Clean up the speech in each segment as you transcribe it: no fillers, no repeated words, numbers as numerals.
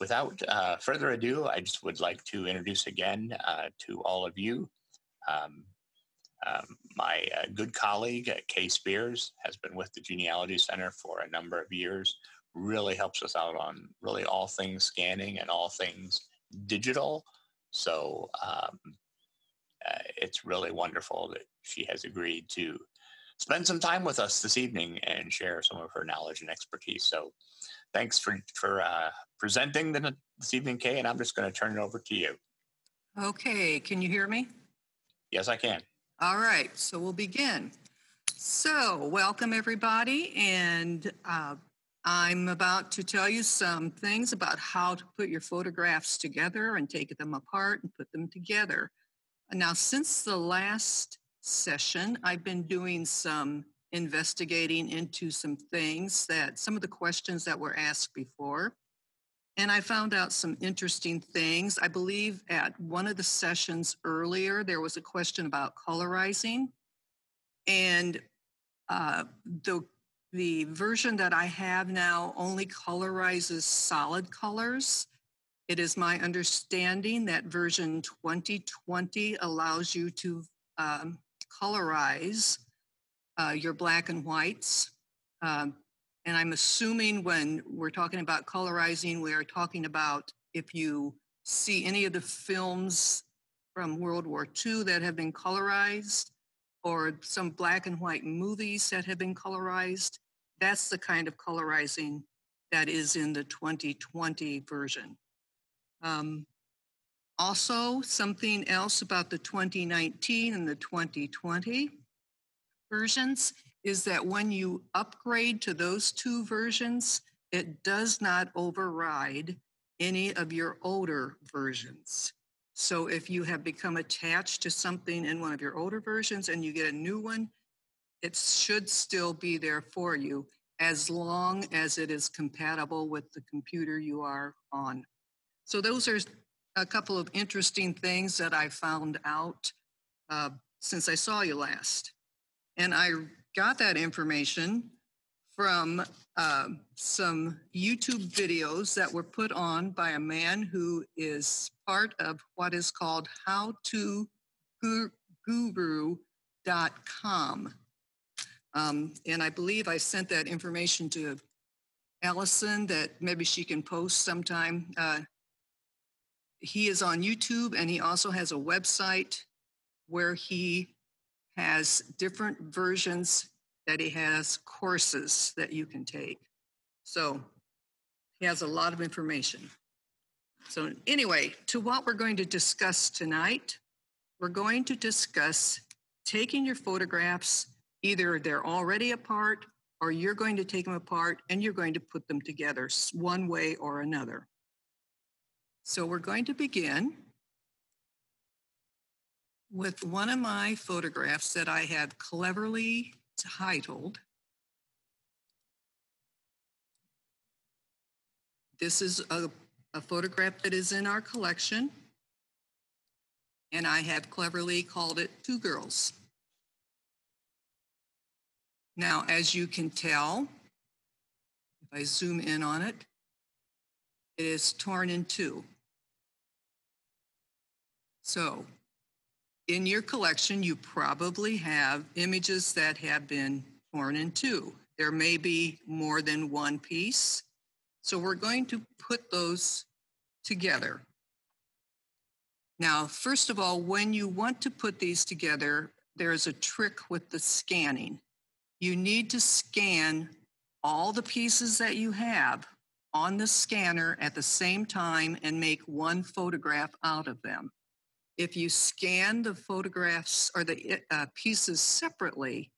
without further ado, I just would like to introduce again to all of you my good colleague, Kay Spears, has been with the Genealogy Center for a number of years, really helps us out on really all things scanning and all things digital. So it's really wonderful that she has agreed to spend some time with us this evening and share some of her knowledge and expertise. So thanks for presenting this evening, Kay, and I'm just going to turn it over to you. Okay, can you hear me? Yes, I can. All right, so we'll begin. So welcome everybody, and I'm about to tell you some things about how to put your photographs together and take them apart and put them together. Now, since the last session, I've been doing some investigating into some things some of the questions that were asked before. And I found out some interesting things. I believe at one of the sessions earlier, there was a question about colorizing. And the version that I have now only colorizes solid colors. It is my understanding that version 2020 allows you to colorize your black and whites. And I'm assuming when we're talking about colorizing, we are talking about if you see any of the films from World War II that have been colorized, or some black and white movies that have been colorized, that's the kind of colorizing that is in the 2020 version. Also, something else about the 2019 and the 2020 versions is that when you upgrade to those two versions, it does not override any of your older versions. So if you have become attached to something in one of your older versions and you get a new one, it should still be there for you as long as it is compatible with the computer you are on. So those are a couple of interesting things that I found out since I saw you last. And I got that information from some YouTube videos that were put on by a man who is part of what is called howtoguru.com. And I believe I sent that information to Allison that maybe she can post sometime. He is on YouTube, and he also has a website where he has different versions that he has courses that you can take. So he has a lot of information. So anyway, to what we're going to discuss tonight, we're going to discuss taking your photographs, either they're already apart or you're going to take them apart and you're going to put them together one way or another. So we're going to begin with one of my photographs that I have cleverly titled. This is a photograph that is in our collection, and I have cleverly called it Two Girls. Now, as you can tell, if I zoom in on it, it is torn in two. So, in your collection, you probably have images that have been torn in two. There may be more than one piece. So we're going to put those together. Now, first of all, when you want to put these together, there's a trick with the scanning. You need to scan all the pieces that you have on the scanner at the same time and make one photograph out of them. If you scan the photographs or the pieces separately,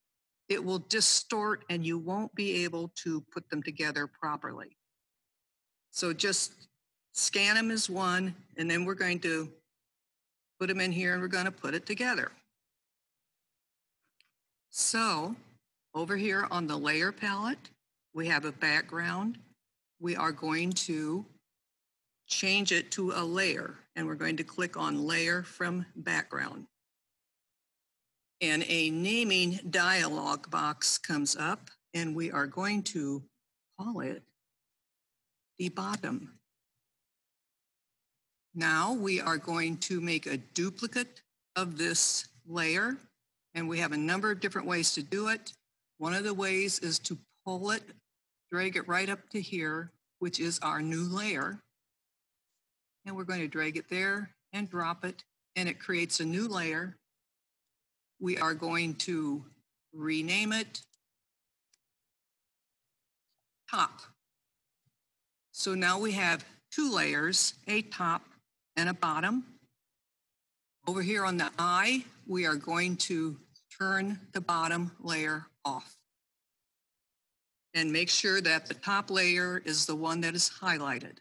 it will distort and you won't be able to put them together properly. So just scan them as one, and then we're going to put them in here and we're going to put it together. So over here on the layer palette, we have a background. We are going to change it to a layer, and we're going to click on Layer from Background. And a naming dialog box comes up, and we are going to call it the bottom. Now we are going to make a duplicate of this layer, and we have a number of different ways to do it. One of the ways is to pull it, drag it right up to here, which is our new layer. And we're going to drag it there and drop it, and it creates a new layer. We are going to rename it top. So now we have two layers, a top and a bottom. Over here on the eye, we are going to turn the bottom layer off and make sure that the top layer is the one that is highlighted.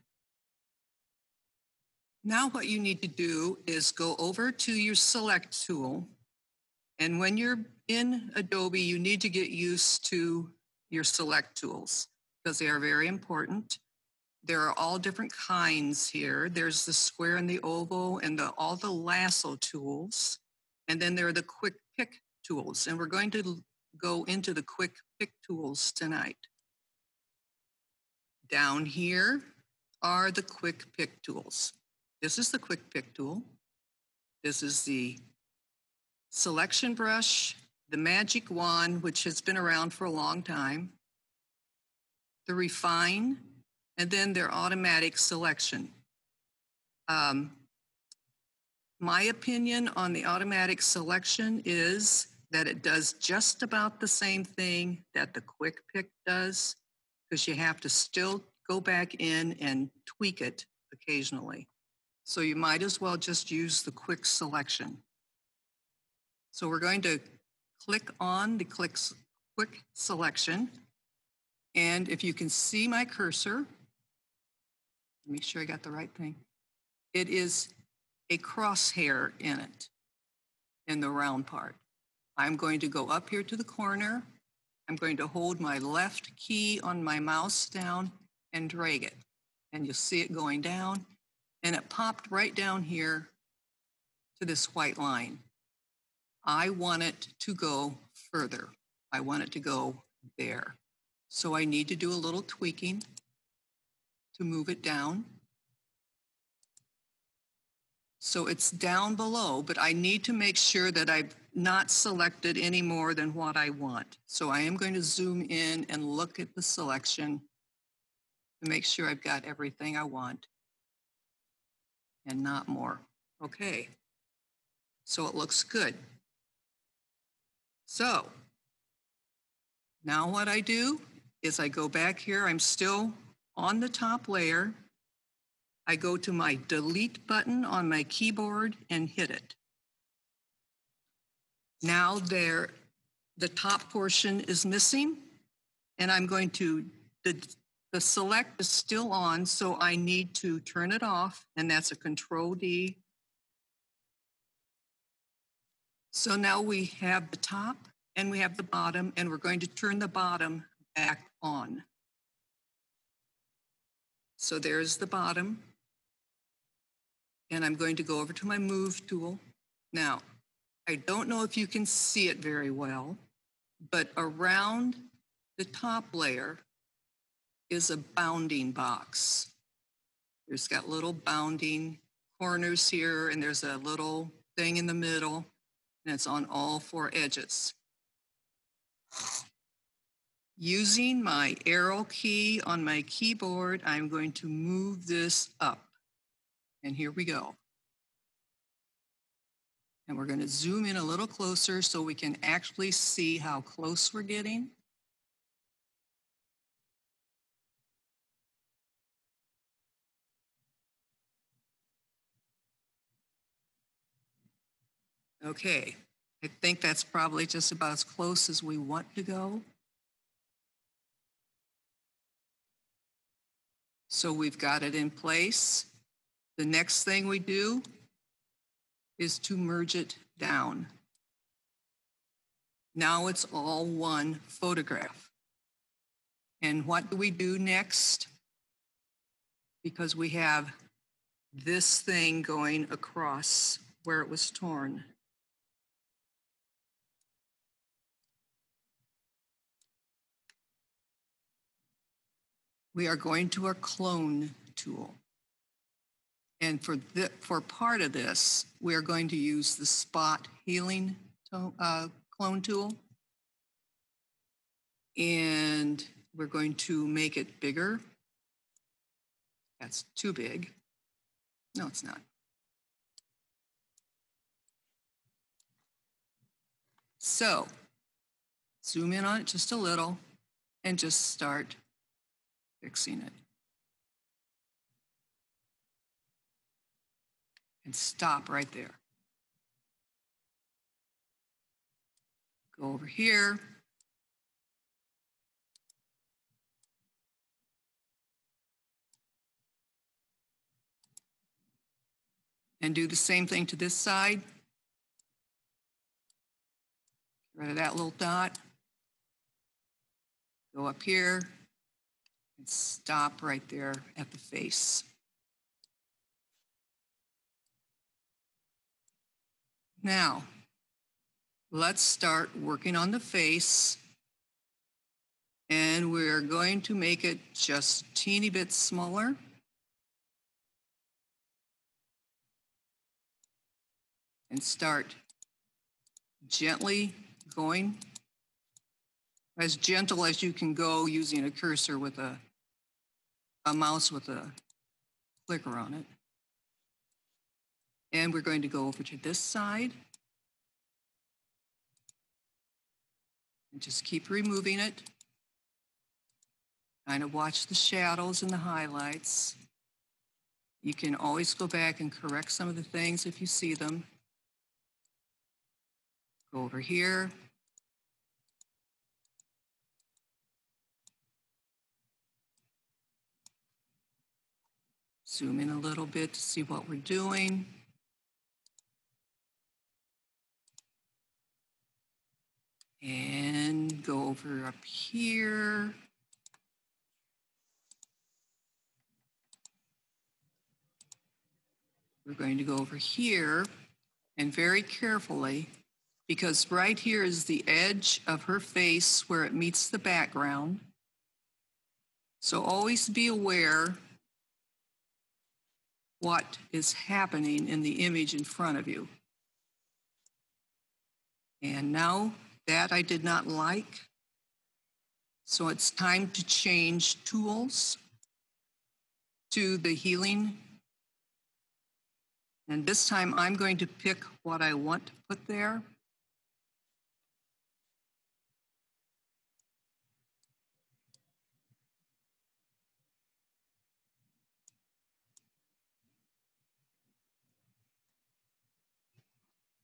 Now what you need to do is go over to your select tool, and when you're in Adobe, you need to get used to your select tools because they are very important. There are all different kinds here. There's the square and the oval and all the lasso tools. And then there are the quick pick tools. And we're going to go into the quick pick tools tonight. Down here are the quick pick tools. This is the quick pick tool. This is the selection brush, the magic wand, which has been around for a long time, the refine, and then their automatic selection. My opinion on the automatic selection is that it does just about the same thing that the quick pick does, because you have to still go back in and tweak it occasionally. So you might as well just use the quick selection. So we're going to click on the quick selection. And if you can see my cursor, make sure I got the right thing. It is a crosshair in it, in the round part. I'm going to go up here to the corner. I'm going to hold my left key on my mouse down and drag it. And you'll see it going down. And it popped right down here to this white line. I want it to go further. I want it to go there. So I need to do a little tweaking to move it down. So it's down below, but I need to make sure that I've not selected any more than what I want. So I am going to zoom in and look at the selection to make sure I've got everything I want and not more. Okay, so it looks good. So now what I do is I go back here. I'm still on the top layer. I go to my delete button on my keyboard and hit it. Now the top portion is missing, and I'm going to, the select is still on, so I need to turn it off, and that's a Control D. So now we have the top and we have the bottom, and we're going to turn the bottom back on. So there's the bottom. And I'm going to go over to my Move tool. Now, I don't know if you can see it very well, but around the top layer is a bounding box. There's got little bounding corners here, and there's a little thing in the middle, and it's on all four edges. Using my arrow key on my keyboard, I'm going to move this up. And here we go. And we're going to zoom in a little closer so we can actually see how close we're getting. Okay, I think that's probably just about as close as we want to go. So we've got it in place. The next thing we do is to merge it down. Now it's all one photograph. And what do we do next? Because we have this thing going across where it was torn. We are going to our clone tool. And for part of this, we're going to use the spot healing clone tool. And we're going to make it bigger. That's too big. No, it's not. So zoom in on it just a little and just start fixing it. And stop right there. Go over here. And do the same thing to this side. Get rid of that little dot. Go up here and stop right there at the face. Now, let's start working on the face. And we're going to make it just a teeny bit smaller. And start gently going, as gentle as you can go using a cursor with a mouse with a clicker on it. And we're going to go over to this side. And just keep removing it. Kind of watch the shadows and the highlights. You can always go back and correct some of the things if you see them. Go over here. Zoom in a little bit to see what we're doing. And go over up here. We're going to go over here and very carefully, because right here is the edge of her face where it meets the background. So always be aware what is happening in the image in front of you. And now that I did not like, so it's time to change tools to the healing. And this time I'm going to pick what I want to put there.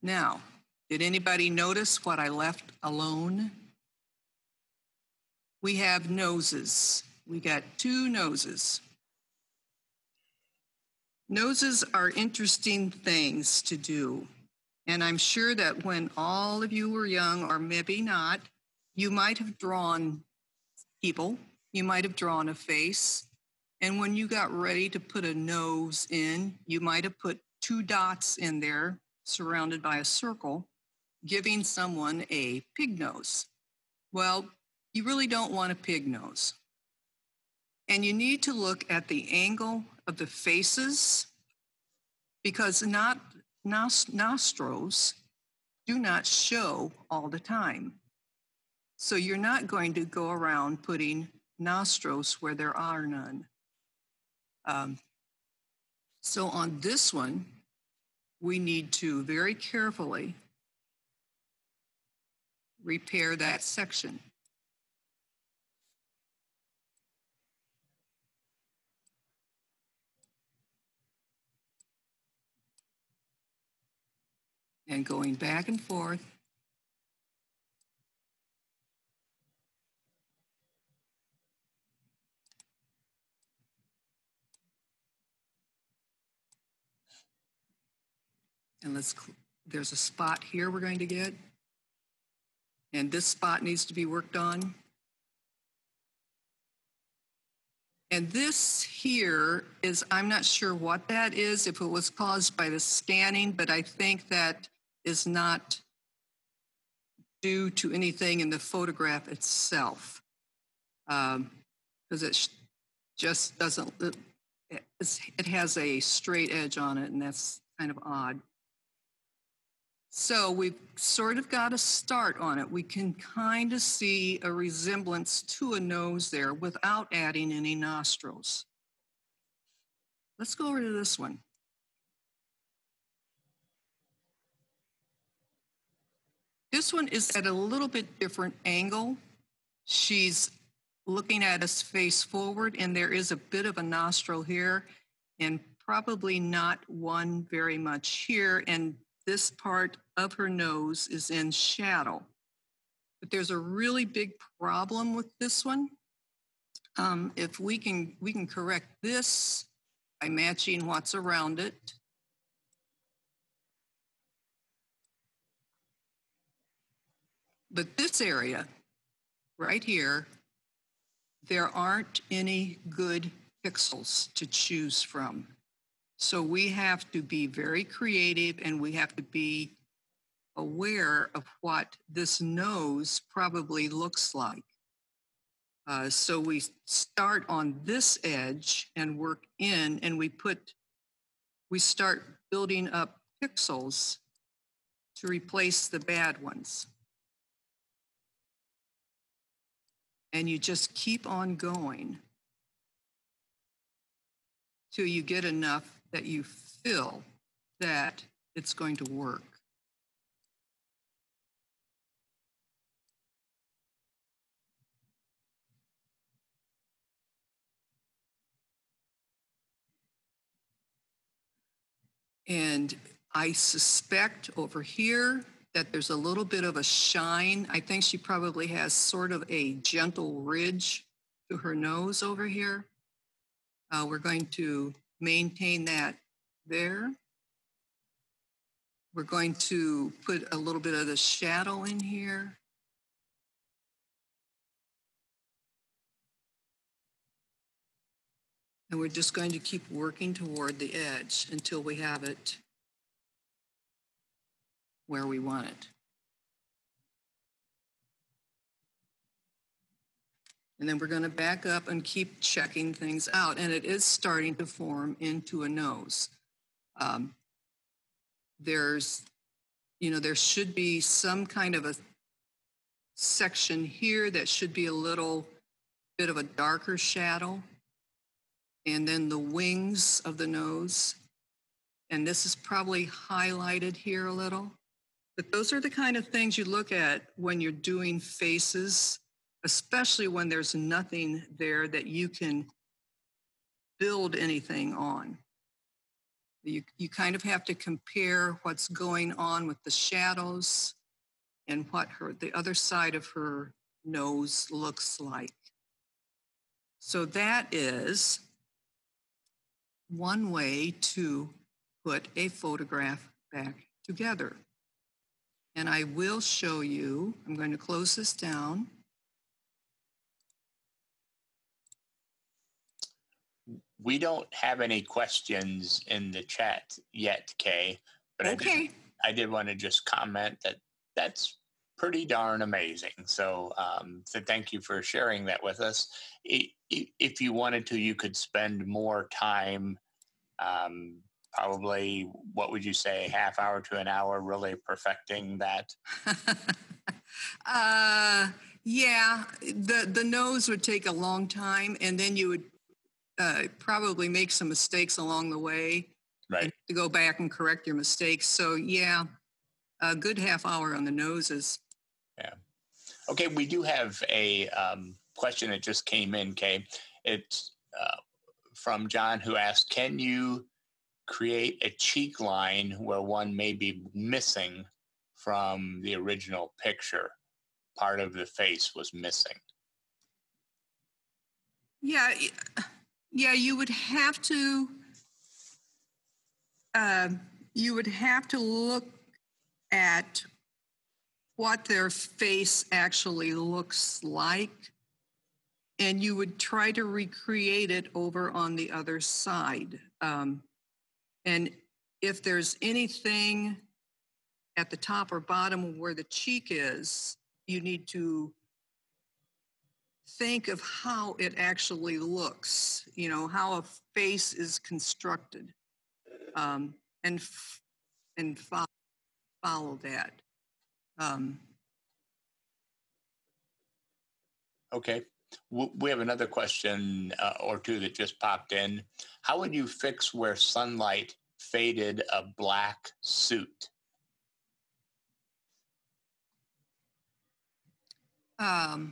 Now, did anybody notice what I left alone? We have noses. We got two noses. Noses are interesting things to do. And I'm sure that when all of you were young, or maybe not, you might have drawn people. You might have drawn a face. And when you got ready to put a nose in, you might have put two dots in there surrounded by a circle, giving someone a pig nose. Well, you really don't want a pig nose. And you need to look at the angle of the faces, because nostrils do not show all the time. So you're not going to go around putting nostrils where there are none. So on this one, we need to very carefully repair that section. And going back and forth. And there's a spot here we're going to get. And this spot needs to be worked on. And this here is, I'm not sure what that is, if it was caused by the scanning, but I think that is not due to anything in the photograph itself. Because it just doesn't, it has a straight edge on it, and that's kind of odd. So we've sort of got a start on it. We can kind of see a resemblance to a nose there without adding any nostrils. Let's go over to this one. This one is at a little bit different angle. She's looking at us face forward, and there is a bit of a nostril here, and probably not one very much here. And this part of her nose is in shadow. But there's a really big problem with this one. If we can correct this by matching what's around it. But this area right here, there aren't any good pixels to choose from. So we have to be very creative, and we have to be aware of what this nose probably looks like. So we start on this edge and work in, and we start building up pixels to replace the bad ones. And you just keep on going till you get enough that you feel that it's going to work. And I suspect over here that there's a little bit of a shine. I think she probably has sort of a gentle ridge to her nose over here. We're going to maintain that there. We're going to put a little bit of the shadow in here. And we're just going to keep working toward the edge until we have it where we want it. And then we're going to back up and keep checking things out. And it is starting to form into a nose. There should be some kind of a section here that should be a little bit of a darker shadow. And then the wings of the nose. And this is probably highlighted here a little. But those are the kind of things you look at when you're doing faces, especially when there's nothing there that you can build anything on. You kind of have to compare what's going on with the shadows and what the other side of her nose looks like. So that is one way to put a photograph back together. And I will show you, I'm going to close this down. We don't have any questions in the chat yet, Kay, but okay. I did want to just comment that that's pretty darn amazing. So, so thank you for sharing that with us. If you wanted to, you could spend more time, probably, what would you say, half hour to an hour, really perfecting that? Yeah, the nose would take a long time, and then you would probably make some mistakes along the way. Right. To go back and correct your mistakes. So yeah, a good half hour on the noses. Yeah. Okay, we do have a question that just came in, Kay. It's from John, who asked, can you create a cheek line where one may be missing from the original picture? Part of the face was missing. Yeah, you would have to. You would have to look at what their face actually looks like, and you would try to recreate it over on the other side. And if there's anything at the top or bottom where the cheek is, you need to think of how it actually looks, you know, how a face is constructed, and follow that. Okay. We have another question or two that just popped in. How would you fix where sunlight faded a black suit? Well,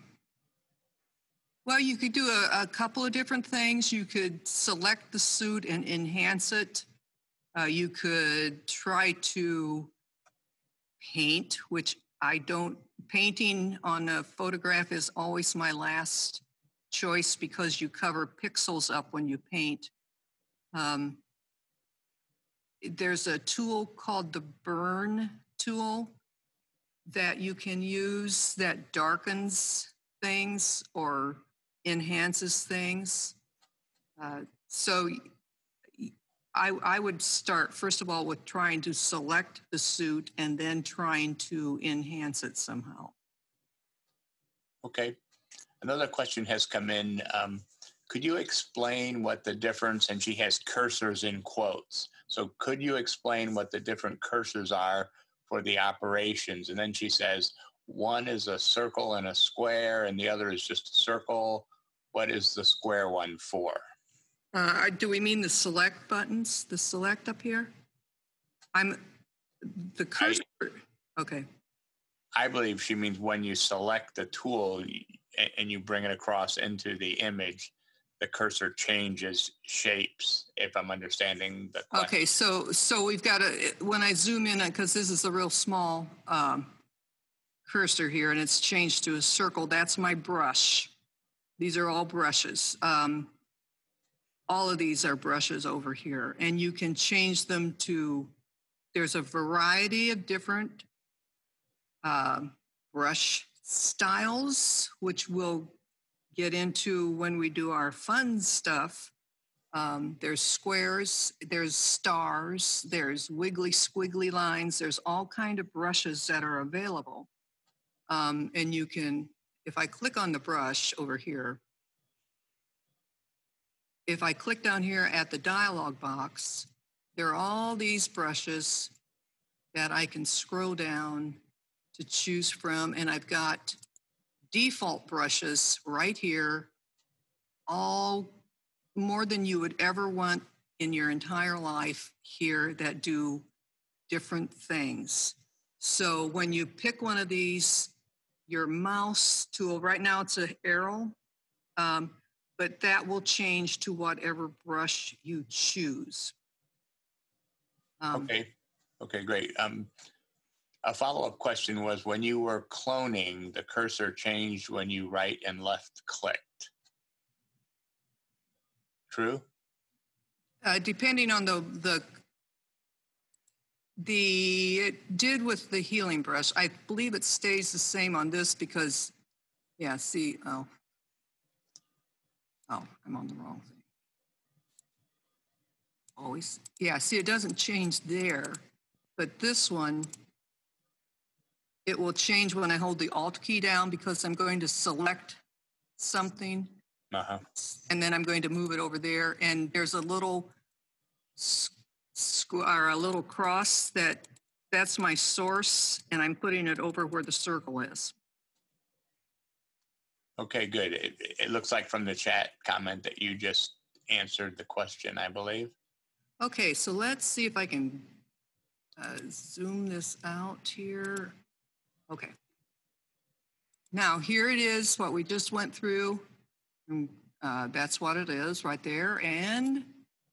you could do a couple of different things. You could select the suit and enhance it. You could try to paint, which I don't. Painting on a photograph is always my last choice because you cover pixels up when you paint. There's a tool called the burn tool that you can use that darkens things or enhances things. So I would start, first of all, with trying to select the suit and then trying to enhance it somehow. Okay. Another question has come in. Could you explain what the difference, and she has cursors in quotes. So could you explain what the different cursors are for the operations? And then she says, one is a circle and a square, and the other is just a circle. What is the square one for? Do we mean the select buttons, the select up here? The cursor, okay. I believe she means when you select the tool and you bring it across into the image, the cursor changes shapes, if I'm understanding the question. Okay, so we've got when I zoom in, because this is a real small cursor here, and it's changed to a circle, that's my brush. These are all brushes. All of these are brushes over here, and you can change them to, there's a variety of different brush styles, which we'll get into when we do our fun stuff. There's squares, there's stars, there's wiggly squiggly lines, there's all kind of brushes that are available. And you can, if I click on the brush over here, if I click down here at the dialog box, there are all these brushes that I can scroll down to choose from, and I've got default brushes right here, all more than you would ever want in your entire life here that do different things. So when you pick one of these, your mouse tool, right now it's an arrow, but that will change to whatever brush you choose. Okay, great. A follow-up question was, when you were cloning, the cursor changed when you right and left clicked. True? Depending on it did with the healing brush. I believe it stays the same on this because, yeah, see, oh, I'm on the wrong thing. Always, yeah, see, it doesn't change there, but this one, it will change when I hold the Alt key down because I'm going to select something, and then I'm going to move it over there, and there's a little or a little cross that's my source, and I'm putting it over where the circle is. Okay, good. It looks like from the chat comment that you just answered the question, I believe. Okay, so let's see if I can zoom this out here. Okay. Now here it is, what we just went through. And, that's what it is right there. And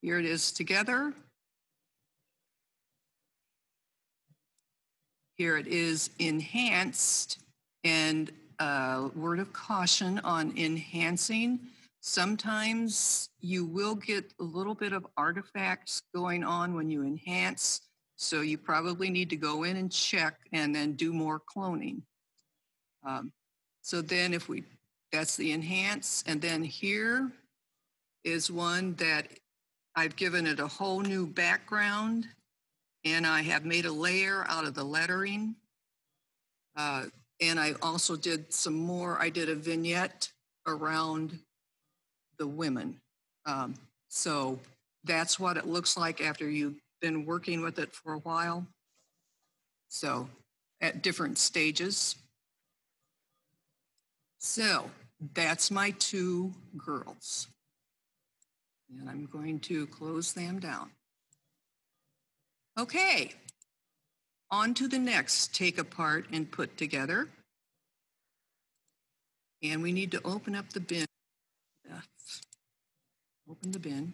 here it is together. Here it is enhanced, and word of caution on enhancing. Sometimes you will get a little bit of artifacts going on when you enhance, so you probably need to go in and check and then do more cloning. So then that's the enhance, and then here is one that I've given it a whole new background, and I have made a layer out of the lettering. And I also did some more, I did a vignette around the women. So that's what it looks like after you've been working with it for a while. So at different stages. So that's my two girls. And I'm going to close them down. Okay, on to the next, take apart and put together. And we need to open up the bin. Open the bin.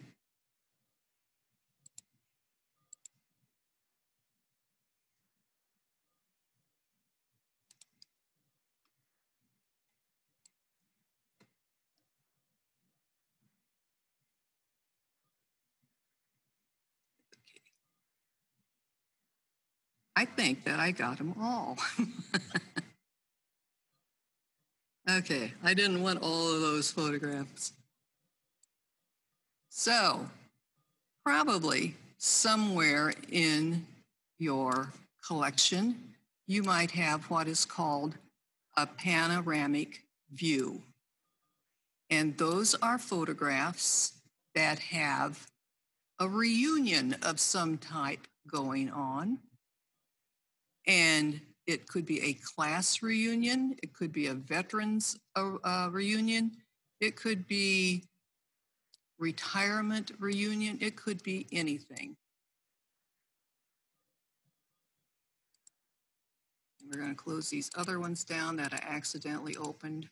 I think that I got them all. Okay, I didn't want all of those photographs. So, probably somewhere in your collection, you might have what is called a panoramic view. And those are photographs that have a reunion of some type going on. And it could be a class reunion. It could be a veterans reunion. It could be retirement reunion. It could be anything. We're going to close these other ones down that I accidentally opened.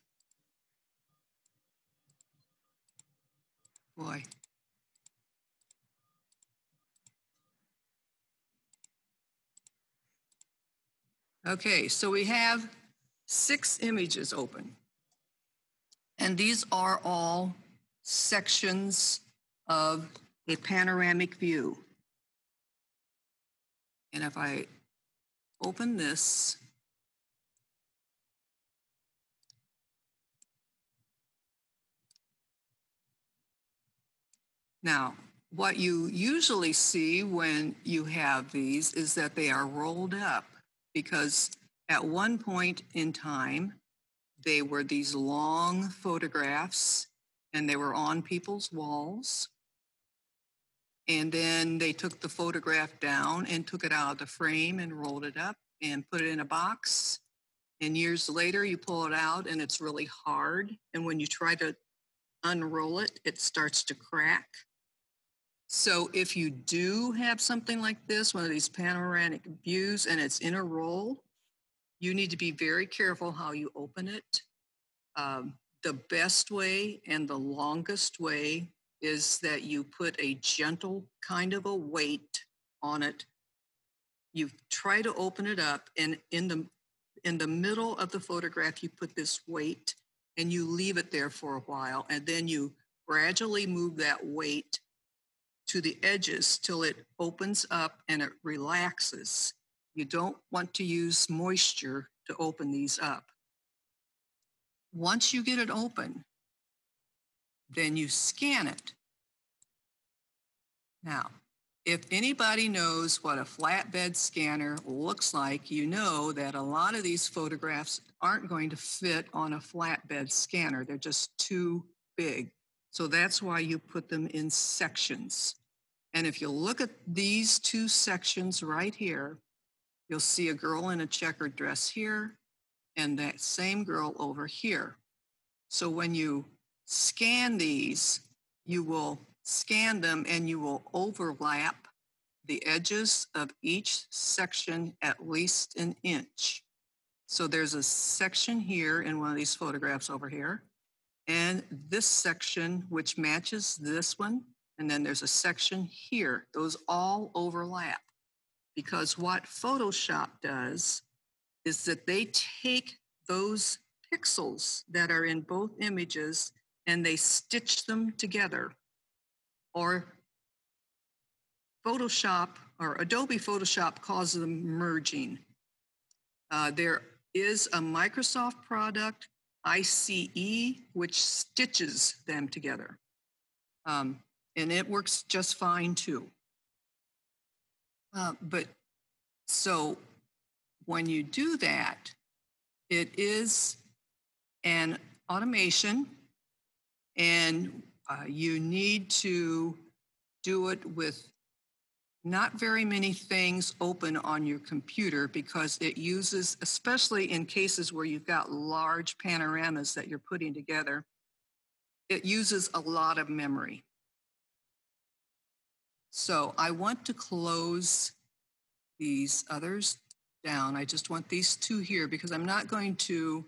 Boy. Okay, so we have 6 images open. And these are all sections of a panoramic view. And if I open this, now, what you usually see when you have these is that they are rolled up, because at one point in time, they were these long photographs and they were on people's walls. And then they took the photograph down and took it out of the frame and rolled it up and put it in a box. And years later, you pull it out and it's really hard. And when you try to unroll it, it starts to crack. So if you do have something like this, one of these panoramic views, and it's in a roll, you need to be very careful how you open it. The best way and the longest way is that you put a gentle kind of a weight on it. You try to open it up, and in the middle of the photograph, you put this weight and you leave it there for a while, and then you gradually move that weight to the edges till it opens up and it relaxes. You don't want to use moisture to open these up. Once you get it open, then you scan it. Now, if anybody knows what a flatbed scanner looks like, you know that a lot of these photographs aren't going to fit on a flatbed scanner. They're just too big. So that's why you put them in sections. And if you look at these 2 sections right here, you'll see a girl in a checkered dress here and that same girl over here. So when you scan these, you will scan them and you will overlap the edges of each section at least an inch. So there's a section here in one of these photographs over here, and this section which matches this one, and then there's a section here. Those all overlap, because what Photoshop does is that they take those pixels that are in both images and they stitch them together. Or Photoshop, or Adobe Photoshop, calls them merging. There is a Microsoft product, ICE, which stitches them together. And it works just fine too. But so when you do that, it is an automation And you need to do it with not very many things open on your computer because it uses, especially in cases where you've got large panoramas that you're putting together, it uses a lot of memory. So I want to close these others down. I just want these two here because I'm not going to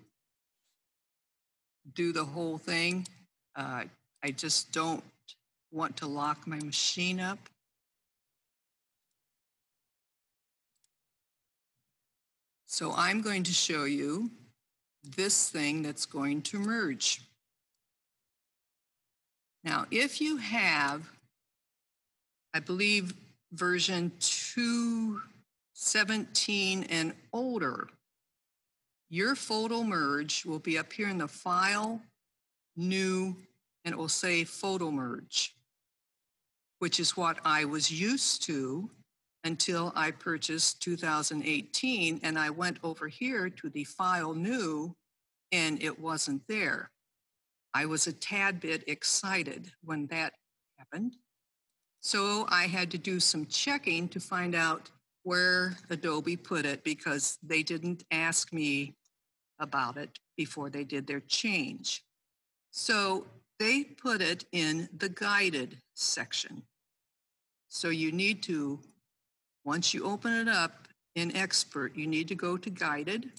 do the whole thing. I just don't want to lock my machine up. So I'm going to show you this thing that's going to merge. Now, if you have, I believe, version 2.17 and older, your photo merge will be up here in the File, New, and it will say Photo Merge, which is what I was used to until I purchased 2018, and I went over here to the File New, and it wasn't there. I was a tad bit excited when that happened. So I had to do some checking to find out where Adobe put it because they didn't ask me about it before they did their change. So they put it in the guided section. So you need to, once you open it up in Expert, you need to go to guided.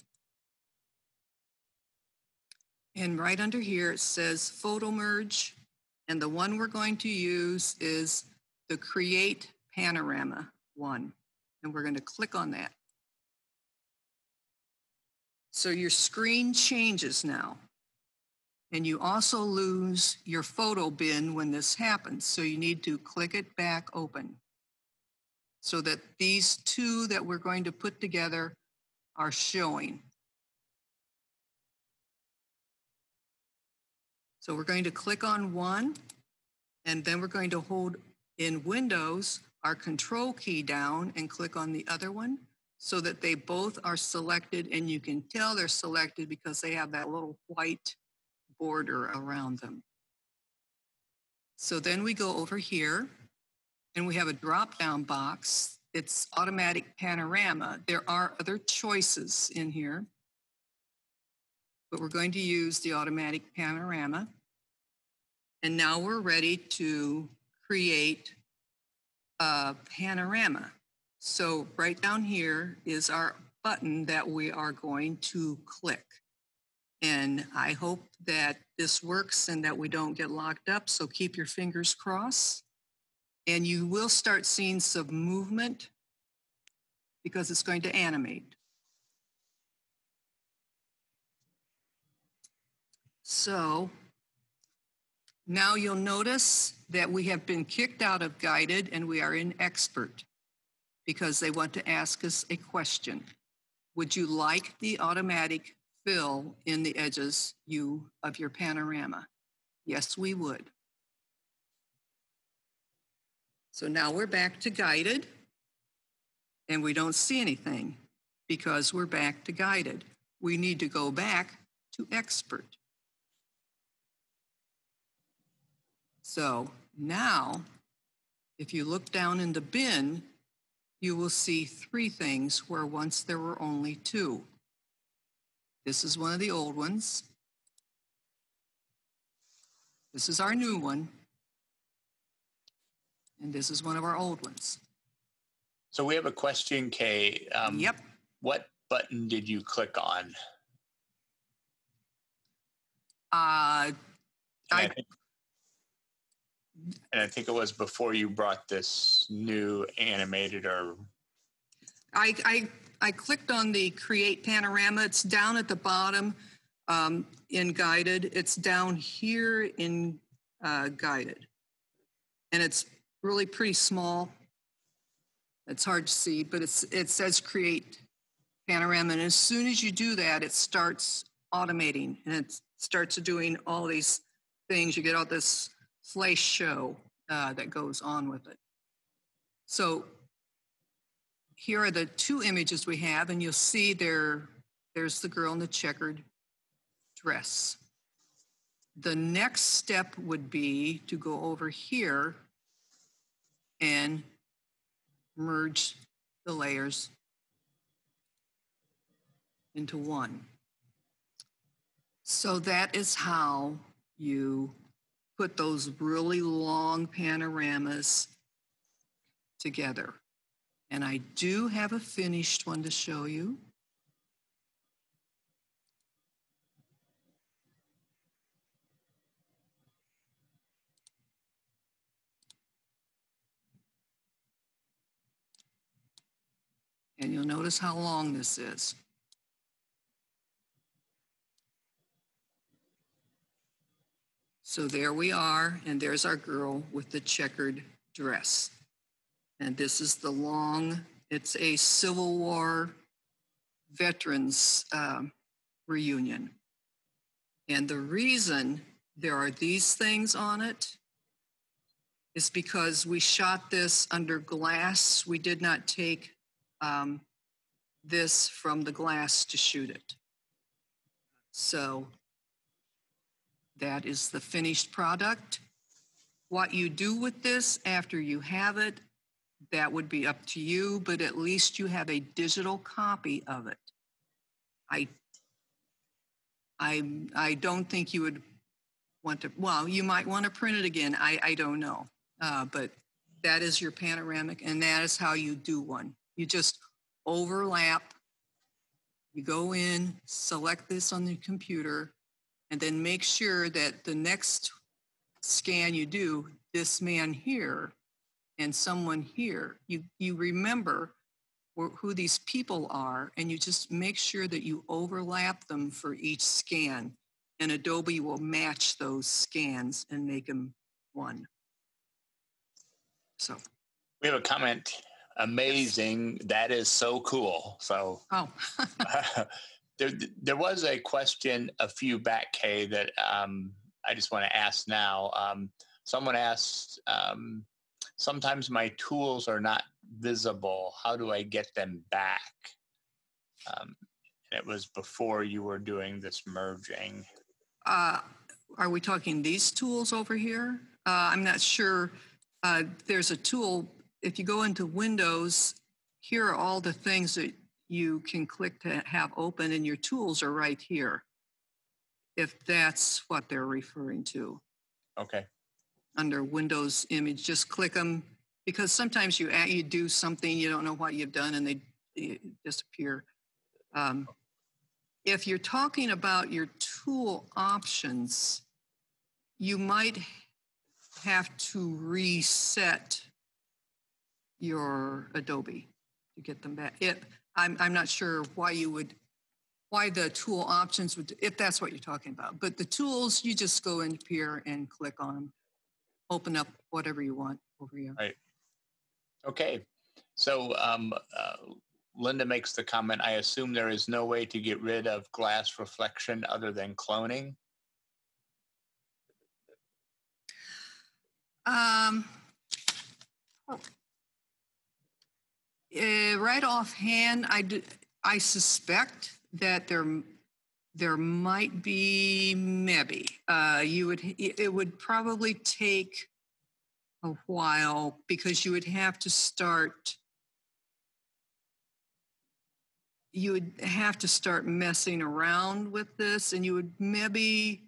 And right under here, it says Photo Merge. And the one we're going to use is the Create Panorama one. And we're going to click on that. So your screen changes now. And you also lose your photo bin when this happens. So you need to click it back open so that these two that we're going to put together are showing. So we're going to click on one, and then we're going to hold in Windows our Control key down and click on the other one so that they both are selected, and you can tell they're selected because they have that little white border around them. So then we go over here, and we have a drop-down box. It's Automatic Panorama. There are other choices in here, but we're going to use the Automatic Panorama. And now we're ready to create a panorama. So right down here is our button that we are going to click. And I hope that this works and that we don't get locked up, so keep your fingers crossed. And you will start seeing some movement because it's going to animate. So now you'll notice that we have been kicked out of guided and we are in expert because they want to ask us a question. Would you like the automatic fill in the edges of your panorama? Yes, we would. So now we're back to guided and we don't see anything because we're back to guided. We need to go back to expert. So now, if you look down in the bin, you will see three things where once there were only two. This is one of the old ones. This is our new one. And this is one of our old ones. So we have a question, Kay. Yep. What button did you click on? I think it was before you brought this new animated or... I clicked on the Create Panorama. It's down at the bottom in Guided. It's down here in Guided. And it's really pretty small. It's hard to see, but it says Create Panorama. And as soon as you do that, it starts automating. And it starts doing all these things. You get all this flash show that goes on with it. So here are the two images we have, and you'll see there's the girl in the checkered dress. The next step would be to go over here and merge the layers into one. So that is how you put those really long panoramas together. And I do have a finished one to show you. And you'll notice how long this is. So there we are, and there's our girl with the checkered dress. And this is the long, it's a Civil War veterans reunion. And the reason there are these things on it is because we shot this under glass. We did not take this from the glass to shoot it. So that is the finished product. What you do with this after you have it, that would be up to you, but at least you have a digital copy of it. I don't think you would want to, well, you might want to print it again. I don't know. But that is your panoramic, and that is how you do one. You just overlap. You go in, select this on the computer, and then make sure that the next scan you do, this man here and someone here, you remember who these people are, and you just make sure that you overlap them for each scan, and Adobe will match those scans and make them one. So we have a comment. Amazing. Yes. That is so cool. So there was a question a few back, Kay, that I just want to ask now. Someone asked, sometimes my tools are not visible. How do I get them back? And it was before you were doing this merging. Are we talking these tools over here? I'm not sure. There's a tool. If you go into Windows, here are all the things that you can click to have open, and your tools are right here, if that's what they're referring to. Okay. Under Windows Image, just click them, because sometimes you do something, you don't know what you've done, and they disappear. If you're talking about your tool options, you might have to reset your Adobe to get them back. I'm not sure why the tool options would, if that's what you're talking about. But the tools, you just go in here and click on them, open up whatever you want over here. Right. Okay. So Linda makes the comment, I assume there is no way to get rid of glass reflection other than cloning? Right offhand, I suspect that there might be, maybe. It would probably take a while, because you would have to start messing around with this, and you would maybe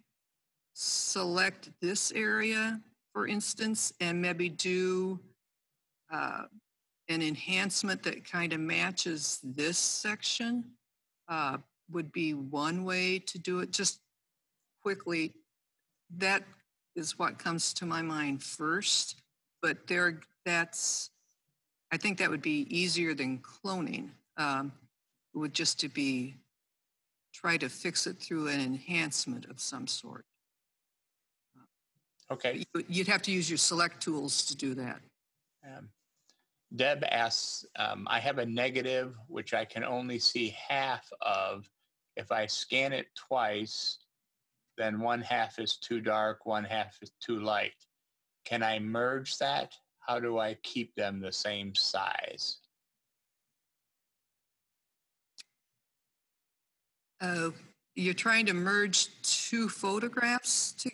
select this area, for instance, and maybe do an enhancement that kind of matches this section. Would be one way to do it. Just quickly, that is what comes to my mind first. But I think that would be easier than cloning. It would just to try to fix it through an enhancement of some sort. Okay. You'd have to use your select tools to do that. Deb asks, I have a negative, which I can only see half of. If I scan it twice, then one half is too dark, one half is too light. Can I merge that? How do I keep them the same size? you're trying to merge two photographs to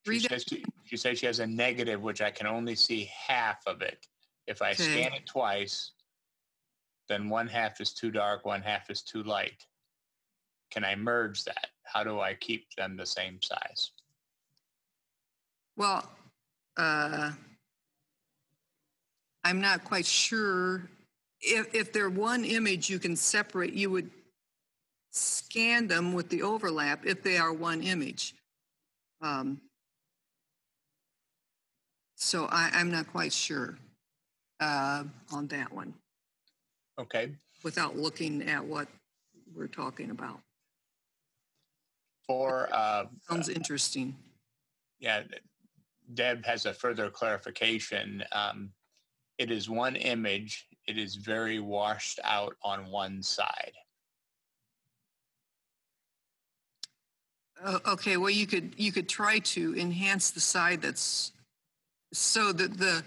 She says she has a negative, which I can only see half of it. If I scan it twice, then one half is too dark, one half is too light. Can I merge that? How do I keep them the same size? Well, I'm not quite sure. If they're one image, you can separate. You would scan them with the overlap if they are one image. So I'm not quite sure on that one. Okay. Without looking at what we're talking about. Sounds interesting. Yeah, Deb has a further clarification. It is one image. It is very washed out on one side. Okay, well, you could try to enhance the side that's so that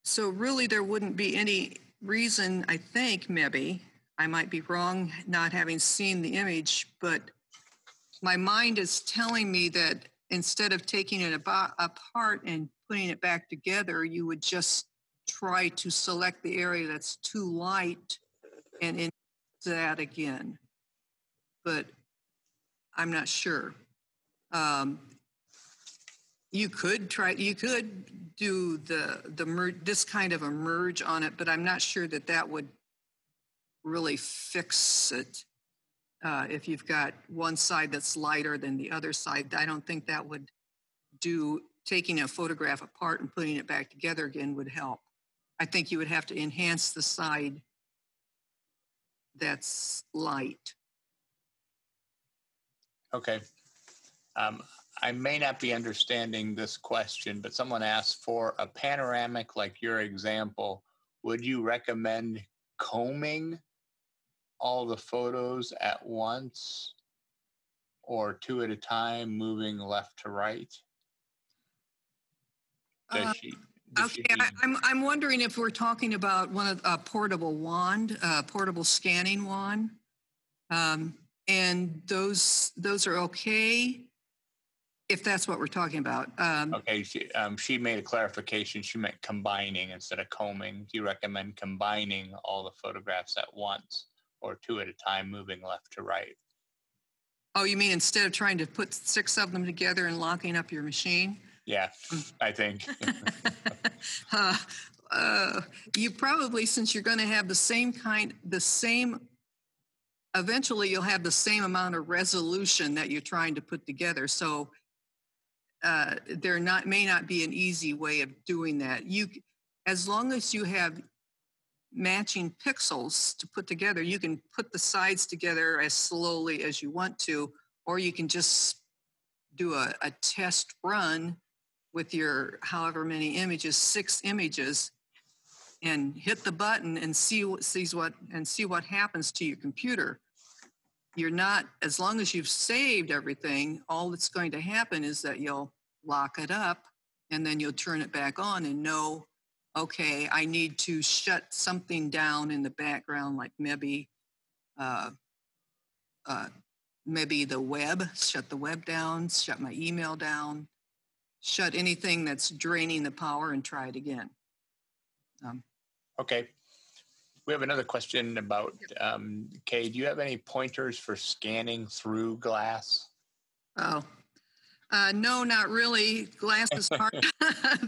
so really there wouldn't be any reason, I think, maybe, I might be wrong not having seen the image, but my mind is telling me that instead of taking it apart and putting it back together, you would just try to select the area that's too light and into that again. But I'm not sure. You could do this kind of a merge on it, but I'm not sure that would really fix it. If you've got one side that's lighter than the other side, I don't think that would do. Taking a photograph apart and putting it back together again would help. I think you would have to enhance the side that's light. Okay. I may not be understanding this question, but someone asked, for a panoramic like your example, would you recommend combing all the photos at once or two at a time, moving left to right? I'm wondering if we're talking about a portable wand, portable scanning wand, and those are okay if that's what we're talking about. Okay, she made a clarification. She meant combining instead of combing. Do you recommend combining all the photographs at once or two at a time, moving left to right? Oh, you mean instead of trying to put 6 of them together and locking up your machine? Yeah, I think. You probably, since you're going to have eventually you'll have the same amount of resolution that you're trying to put together. So may not be an easy way of doing that. As long as you have matching pixels to put together, you can put the sides together as slowly as you want to, or you can just do a test run with your however many images, 6 images, and hit the button and see what happens to your computer. You're not, as long as you've saved everything, all that's going to happen is that you'll lock it up and then you'll turn it back on and know, okay, I need to shut something down in the background, like maybe the web, shut the web down, shut my email down, shut anything that's draining the power, and try it again. Okay. We have another question about, Kay, do you have any pointers for scanning through glass? Oh, no, not really. Glass is hard.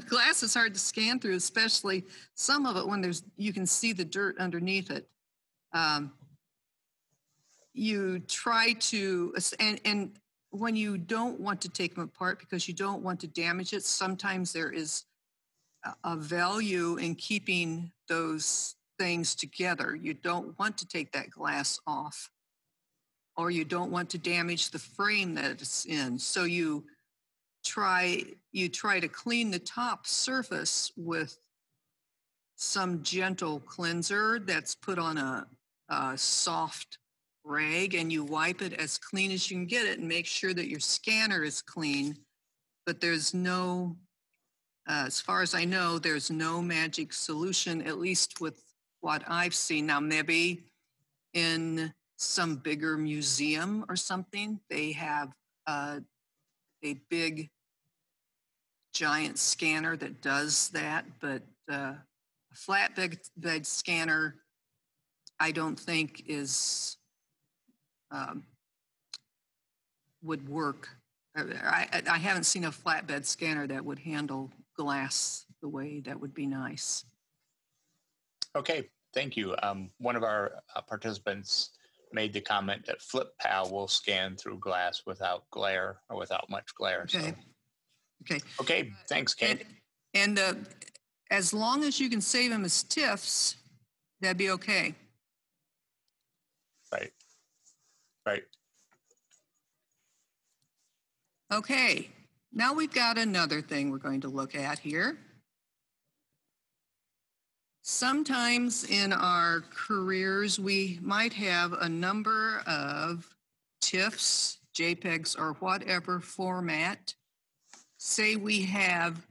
Glass is hard to scan through, especially some of it when you can see the dirt underneath it. You try to, and when you don't want to take them apart because you don't want to damage it, sometimes there is a value in keeping those things together. You don't want to take that glass off, or you don't want to damage the frame that it's in. So you try to clean the top surface with some gentle cleanser that's put on a soft rag, and you wipe it as clean as you can get it and make sure that your scanner is clean. But there's no, as far as I know, there's no magic solution, at least with what I've seen. Now, maybe in some bigger museum or something, they have a big giant scanner that does that, but a flatbed scanner, I don't think would work. I haven't seen a flatbed scanner that would handle glass the way that would be nice. Okay, thank you. One of our participants made the comment that FlipPal will scan through glass without glare or without much glare. Okay. So. Okay, thanks, Kate. And as long as you can save them as TIFFs, that'd be okay. Right. Right. Okay, now we've got another thing we're going to look at here. Sometimes in our careers, we might have a number of TIFFs, JPEGs, or whatever format. Say we have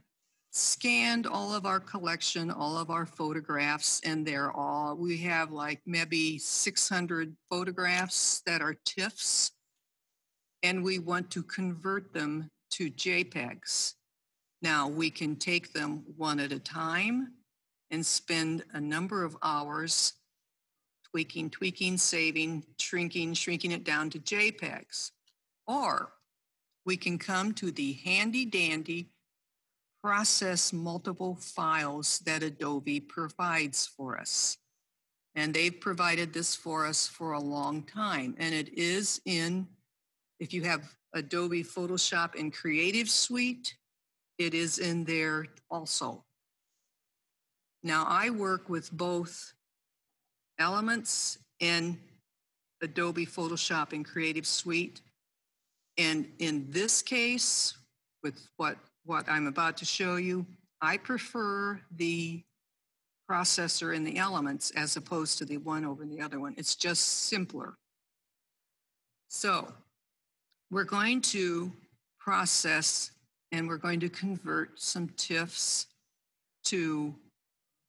scanned all of our collection, all of our photographs, and we have like maybe 600 photographs that are TIFFs, and we want to convert them to JPEGs. Now we can take them one at a time and spend a number of hours tweaking, saving, shrinking it down to JPEGs. Or we can come to the handy dandy process multiple files that Adobe provides for us. And they've provided this for us for a long time. And it is if you have Adobe Photoshop and Creative Suite, it is in there also. Now I work with both Elements and Adobe Photoshop and Creative Suite. And in this case, with what I'm about to show you, I prefer the processor in the Elements as opposed to the one over the other one. It's just simpler. So we're going to process and we're going to convert some TIFFs to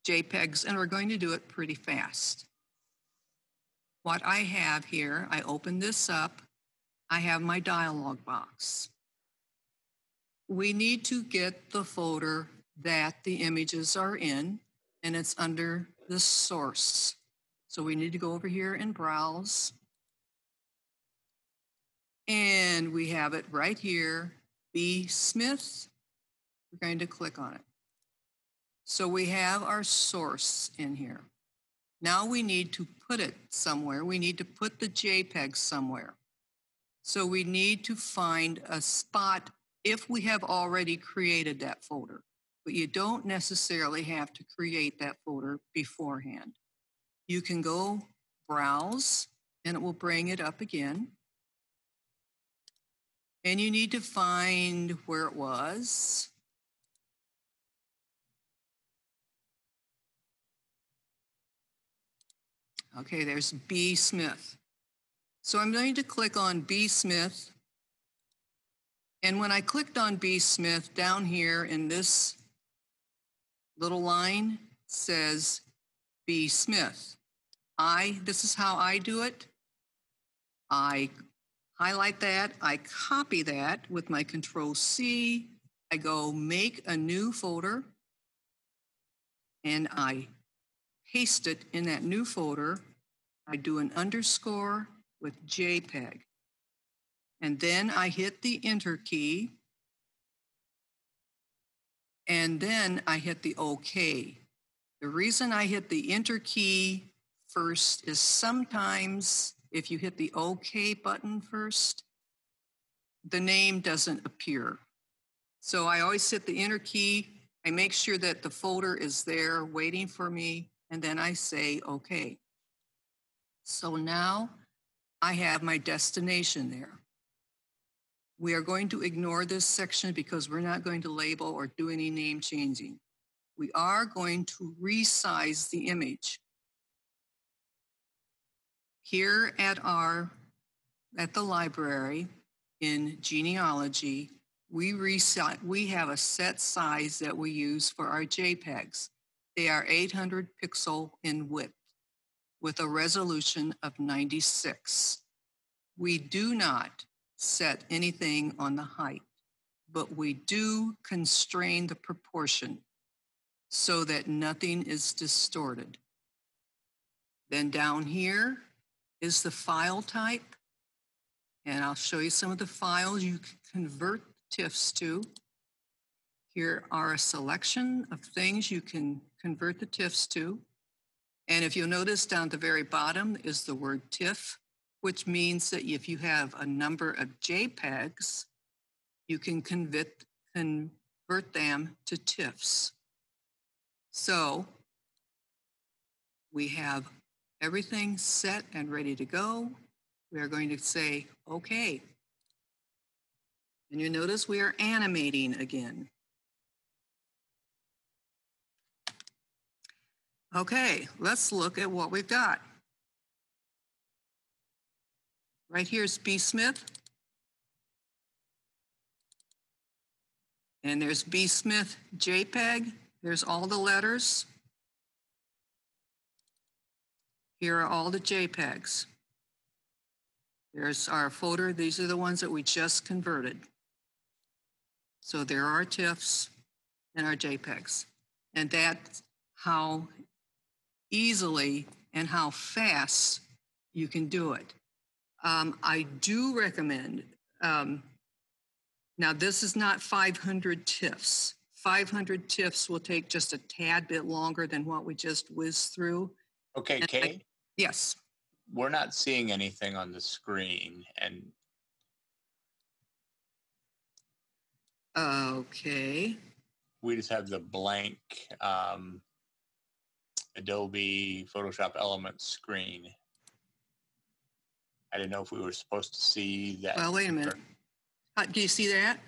JPEGs, and we're going to do it pretty fast. What I have here, I open this up, I have my dialog box. We need to get the folder that the images are in, and it's under the source. So we need to go over here and browse. And we have it right here, B. Smith. We're going to click on it. So we have our source in here. Now we need to put it somewhere. We need to put the JPEG somewhere. So we need to find a spot if we have already created that folder. But you don't necessarily have to create that folder beforehand. You can go browse and it will bring it up again. And you need to find where it was. Okay, there's B. Smith. So I'm going to click on B. Smith. And when I clicked on B. Smith, down here in this little line says B. Smith. This is how I do it. I highlight that, I copy that with my Control-C. I go make a new folder and I paste it in that new folder. I do an underscore with JPEG. And then I hit the Enter key. And then I hit the OK. The reason I hit the Enter key first is sometimes if you hit the OK button first, the name doesn't appear. So I always hit the Enter key. I make sure that the folder is there waiting for me, and then I say OK. So now I have my destination there. We are going to ignore this section because we're not going to label or do any name changing. We are going to resize the image. Here at the library in genealogy, we have a set size that we use for our JPEGs. They are 800 pixel in width. with a resolution of 96. We do not set anything on the height, but we do constrain the proportion so that nothing is distorted. Then down here is the file type, and I'll show you some of the files you can convert TIFFs to. Here are a selection of things you can convert the TIFFs to. And if you'll notice down at the very bottom is the word TIFF, which means that if you have a number of JPEGs, you can convert them to TIFFs. So we have everything set and ready to go. We are going to say, okay. And you notice we are animating again. Okay, let's look at what we've got. Right here is B. Smith. And there's B. Smith JPEG. There's all the letters. Here are all the JPEGs. There's our folder. These are the ones that we just converted. So there are TIFFs and our JPEGs. And that's how easily and how fast you can do it. I do recommend, now this is not 500 TIFFs. 500 TIFFs will take just a tad bit longer than what we just whizzed through. Okay, And Kay? Yes. We're not seeing anything on the screen, and Okay. we just have the blank Adobe Photoshop Elements screen. I didn't know if we were supposed to see that. Well, wait a minute. Do you see that?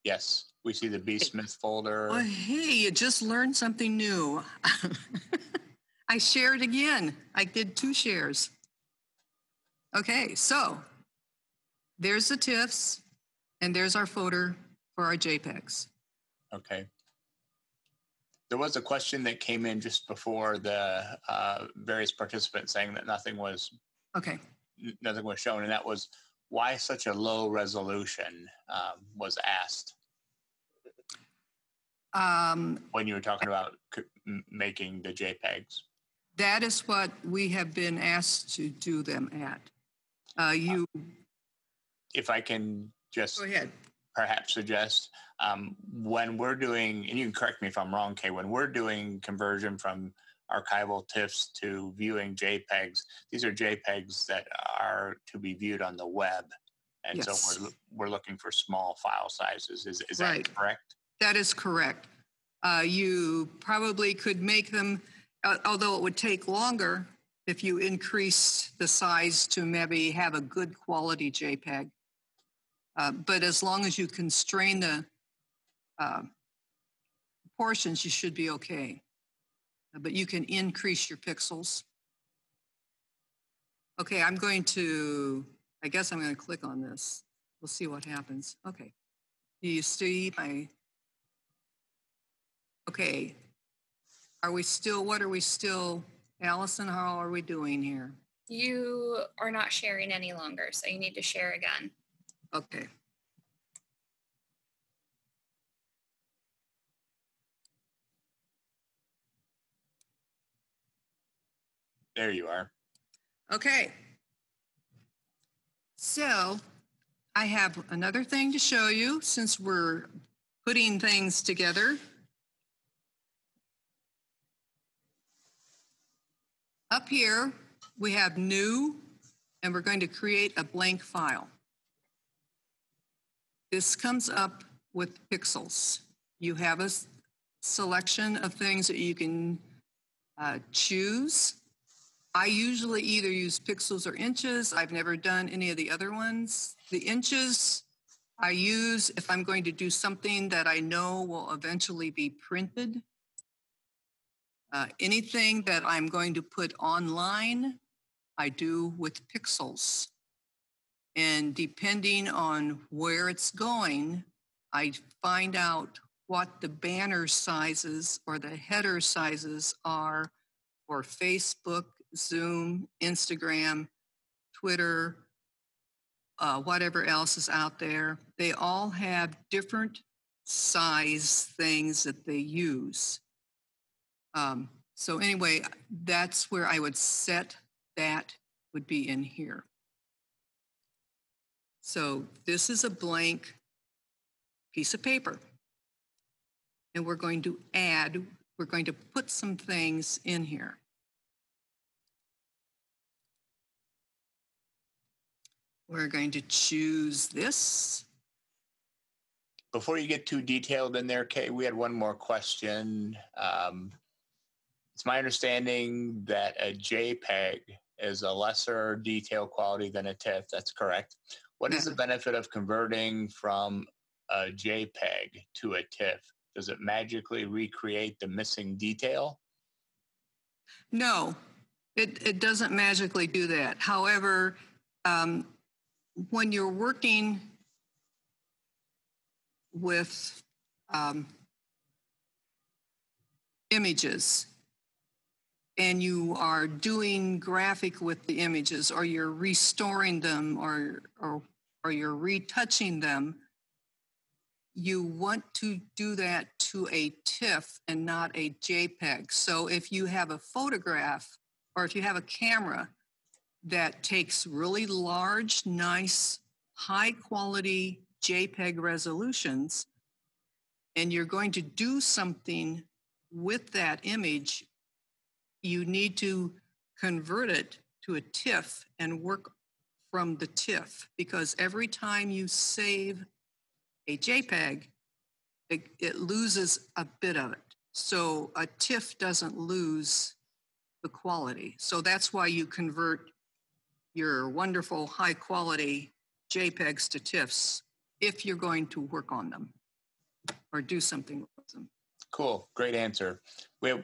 Yes, we see the B. Smith folder. Oh, hey, you just learned something new. I shared again. I did 2 shares. Okay, so there's the TIFFs, and there's our folder for our JPEGs. Okay. There was a question that came in just before the various participants saying that nothing was shown, and that was why such a low resolution was asked when you were talking about making the JPEGs. That is what we have been asked to do them at. If I can just go ahead. Perhaps suggest when we're doing, and you can correct me if I'm wrong, Kay, when we're doing conversion from archival TIFFs to viewing JPEGs, these are JPEGs that are to be viewed on the web. And Yes. So we're looking for small file sizes. Is Right. that correct? That is correct. You probably could make them, although it would take longer if you increase the size to maybe have a good quality JPEG. But as long as you constrain the proportions, you should be okay. But you can increase your pixels. Okay, I guess I'm going to click on this. We'll see what happens. Okay. Do you see my, okay. What are we still, Allison, how are we doing here? You are not sharing any longer, so you need to share again. Okay. There you are. Okay. So I have another thing to show you since we're putting things together. Up here, we have new, and we're going to create a blank file. This comes up with pixels. You have a selection of things that you can choose. I usually either use pixels or inches. I've never done any of the other ones. The inches I use if I'm going to do something that I know will eventually be printed. Anything that I'm going to put online, I do with pixels. And depending on where it's going, I find out what the banner sizes or the header sizes are for Facebook, Zoom, Instagram, Twitter, whatever else is out there. They all have different size things that they use. So anyway, that's where I would set that, would be in here. So this is a blank piece of paper. And we're going to put some things in here. We're going to choose this. Before you get too detailed in there, Kay, we had one more question. It's my understanding that a JPEG is a lesser detail quality than a TIFF. That's correct. What is the benefit of converting from a JPEG to a TIFF? Does it magically recreate the missing detail? No, it doesn't magically do that. However, when you're working with images and you are doing graphic with the images, or you're restoring them, or you're retouching them, you want to do that to a TIFF and not a JPEG. So if you have a photograph, or if you have a camera that takes really large, nice, high quality JPEG resolutions, and you're going to do something with that image, you need to convert it to a TIFF and work from the TIFF, because every time you save a JPEG, it loses a bit of it. So a TIFF doesn't lose the quality. So that's why you convert your wonderful high quality JPEGs to TIFFs if you're going to work on them or do something with them. Cool, great answer. We have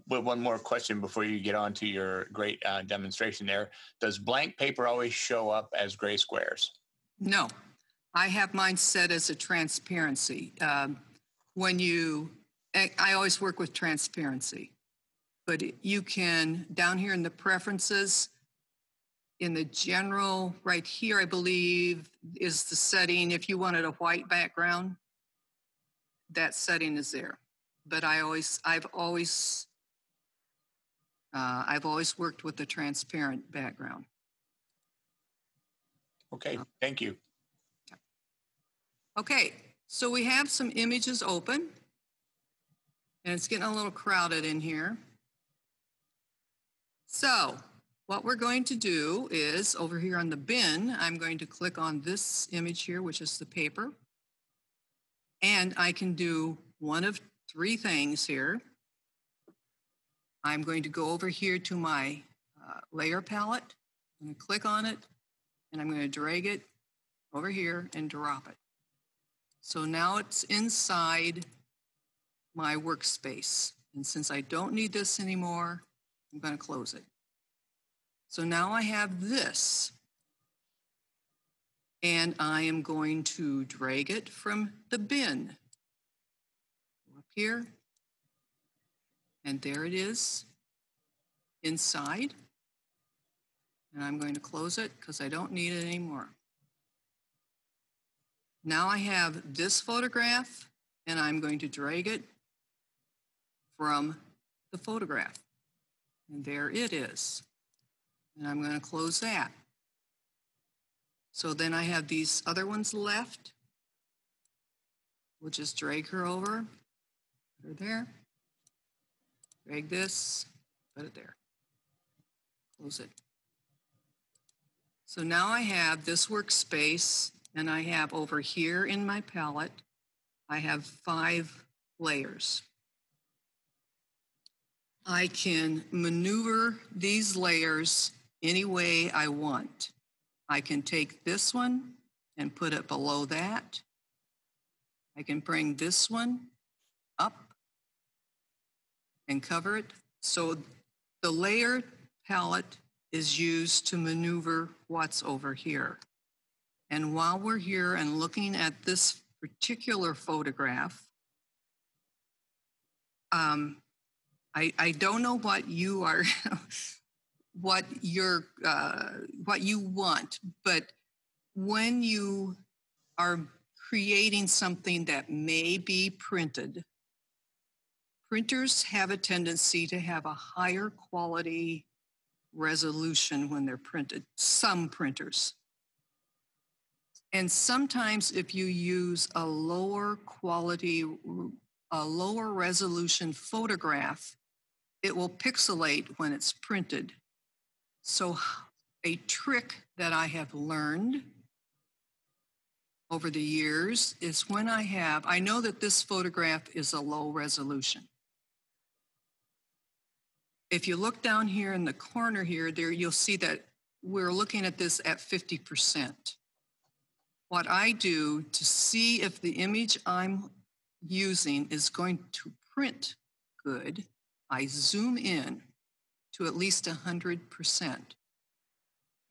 one more question before you get on to your great demonstration there. Does blank paper always show up as gray squares? No, I have mine set as a transparency. I always work with transparency, but you can, down here in the preferences, in the general, right here, I believe, is the setting. If you wanted a white background, that setting is there. But I've always worked with the transparent background. Okay, thank you. Okay, so we have some images open, and it's getting a little crowded in here. So what we're going to do is, over here on the bin, I'm going to click on this image here, which is the paper. And I can do one of three things here. I'm going to go over here to my layer palette. I'm going to click on it, and I'm going to drag it over here and drop it. So now it's inside my workspace. And since I don't need this anymore, I'm going to close it. So now I have this. And I am going to drag it from the bin. Go up here. And there it is inside. And I'm going to close it because I don't need it anymore. Now I have this photograph, and I'm going to drag it from the photograph. And there it is. And I'm going to close that. So then I have these other ones left. We'll just drag her over, put her there. Drag this, put it there. Close it. So now I have this workspace, and I have over here in my palette, I have 5 layers. I can maneuver these layers any way I want. I can take this one and put it below that. I can bring this one up and cover it. So the layer palette is used to maneuver what's over here. And while we're here and looking at this particular photograph, I don't know what you are what you want. But when you are creating something that may be printed, printers have a tendency to have a higher quality resolution when they're printed, some printers. And sometimes if you use a lower resolution photograph, it will pixelate when it's printed. So a trick that I have learned over the years is when I know that this photograph is a low resolution. If you look down here in the corner here, you'll see that we're looking at this at 50%. What I do to see if the image I'm using is going to print good, I zoom in to at least 100%.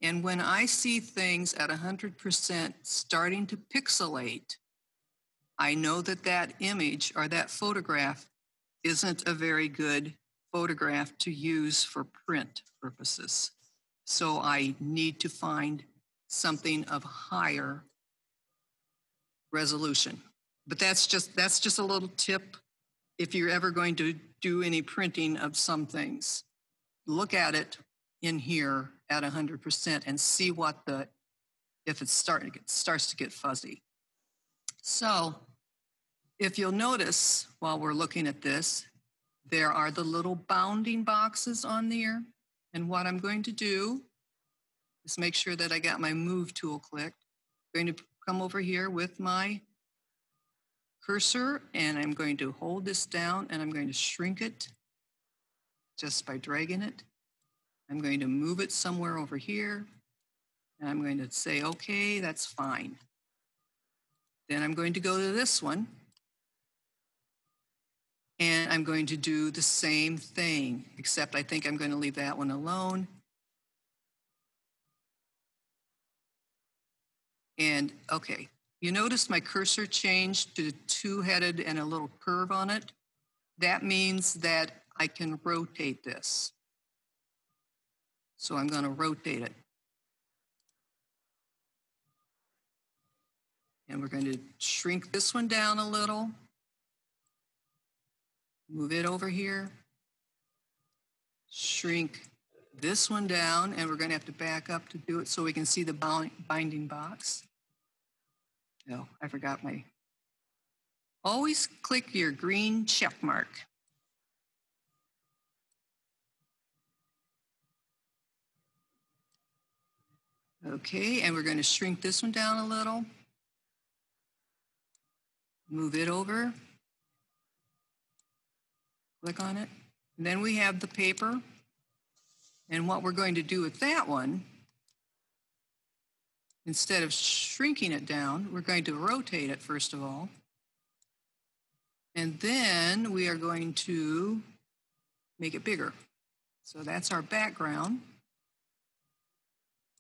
And when I see things at 100% starting to pixelate, I know that that image or that photograph isn't a very good photograph to use for print purposes. So I need to find something of higher resolution. But that's just a little tip if you're ever going to do any printing of some things. Look at it in here at 100% and see if it starts to get fuzzy. So if you'll notice while we're looking at this, there are the little bounding boxes on there. And what I'm going to do is make sure that I got my move tool clicked. I'm going to come over here with my cursor and I'm going to hold this down and I'm going to shrink it just by dragging it. I'm going to move it somewhere over here and I'm going to say, okay, that's fine. Then I'm going to go to this one and I'm going to do the same thing, except I think I'm going to leave that one alone. And okay, you notice my cursor changed to two-headed and a little curve on it. That means that I can rotate this. So I'm going to rotate it. And we're going to shrink this one down a little. Move it over here. Shrink this one down, and we're going to have to back up to do it so we can see the binding box. No, I forgot my... Always click your green check mark. Okay, and we're going to shrink this one down a little. Move it over. Click on it. And then we have the paper. And what we're going to do with that one, instead of shrinking it down, we're going to rotate it first of all. And then we are going to make it bigger. So that's our background.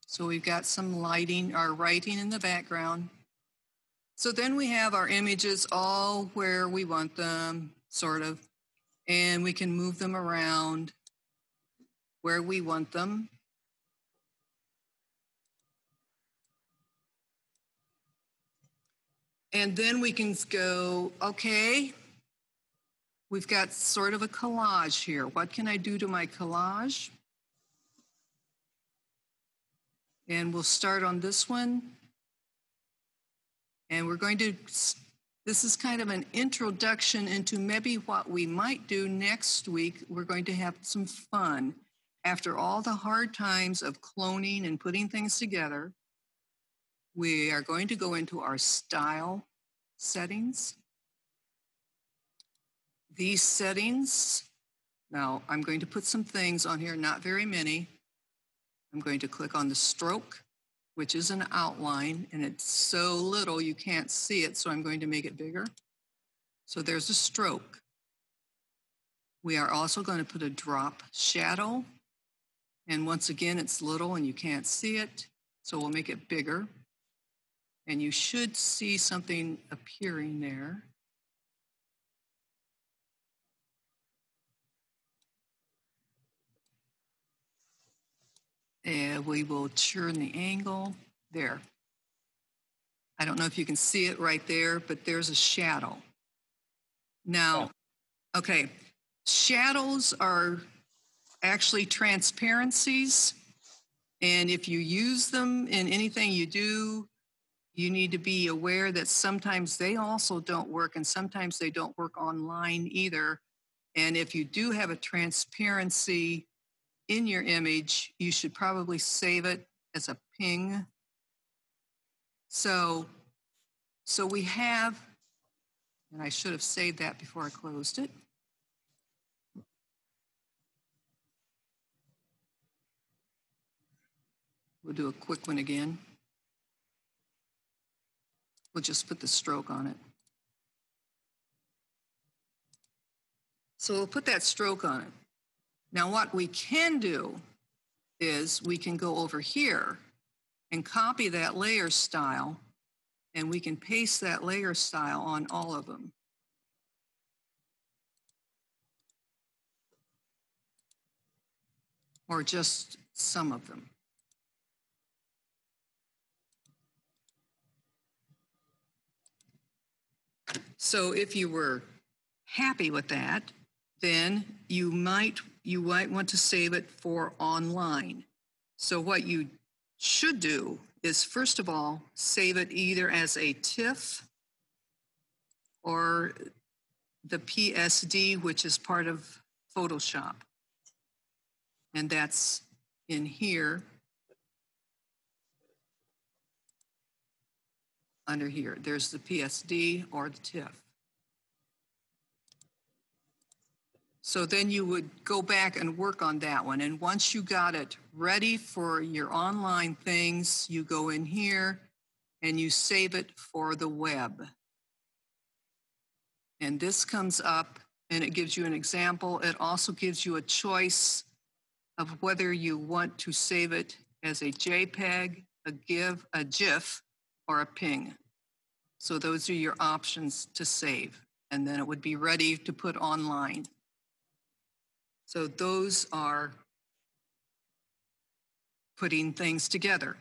So we've got some lighting, our writing in the background. So then we have our images all where we want them, sort of, and we can move them around where we want them. And then we can go, okay, we've got sort of a collage here. What can I do to my collage? And we'll start on this one. And we're going to, this is kind of an introduction into maybe what we might do next week. We're going to have some fun. After all the hard times of cloning and putting things together, we are going to go into our style settings. These settings, now I'm going to put some things on here, not very many. I'm going to click on the stroke, which is an outline, and it's so little you can't see it, so I'm going to make it bigger. So there's a stroke. We are also going to put a drop shadow, and once again, it's little and you can't see it, so we'll make it bigger. And you should see something appearing there. And we will turn the angle there. I don't know if you can see it right there, but there's a shadow. Now, okay, shadows are actually transparencies. And if you use them in anything you do, you need to be aware that sometimes they also don't work, and sometimes they don't work online either. And if you do have a transparency in your image, you should probably save it as a ping. So we have, and I should have saved that before I closed it. We'll do a quick one again. We'll just put the stroke on it. So we'll put that stroke on it. Now what we can do is we can go over here and copy that layer style, and we can paste that layer style on all of them. Or just some of them. So if you were happy with that, then you might want to save it for online. So what you should do is, first of all, save it either as a Tiff or the PSD, which is part of Photoshop. And that's in here, under here. There's the PSD or the Tiff. So then you would go back and work on that one. And once you got it ready for your online things, you go in here and you save it for the web. And this comes up and it gives you an example. It also gives you a choice of whether you want to save it as a JPEG, a GIF, or a ping. So those are your options to save. And then it would be ready to put online. So those are putting things together.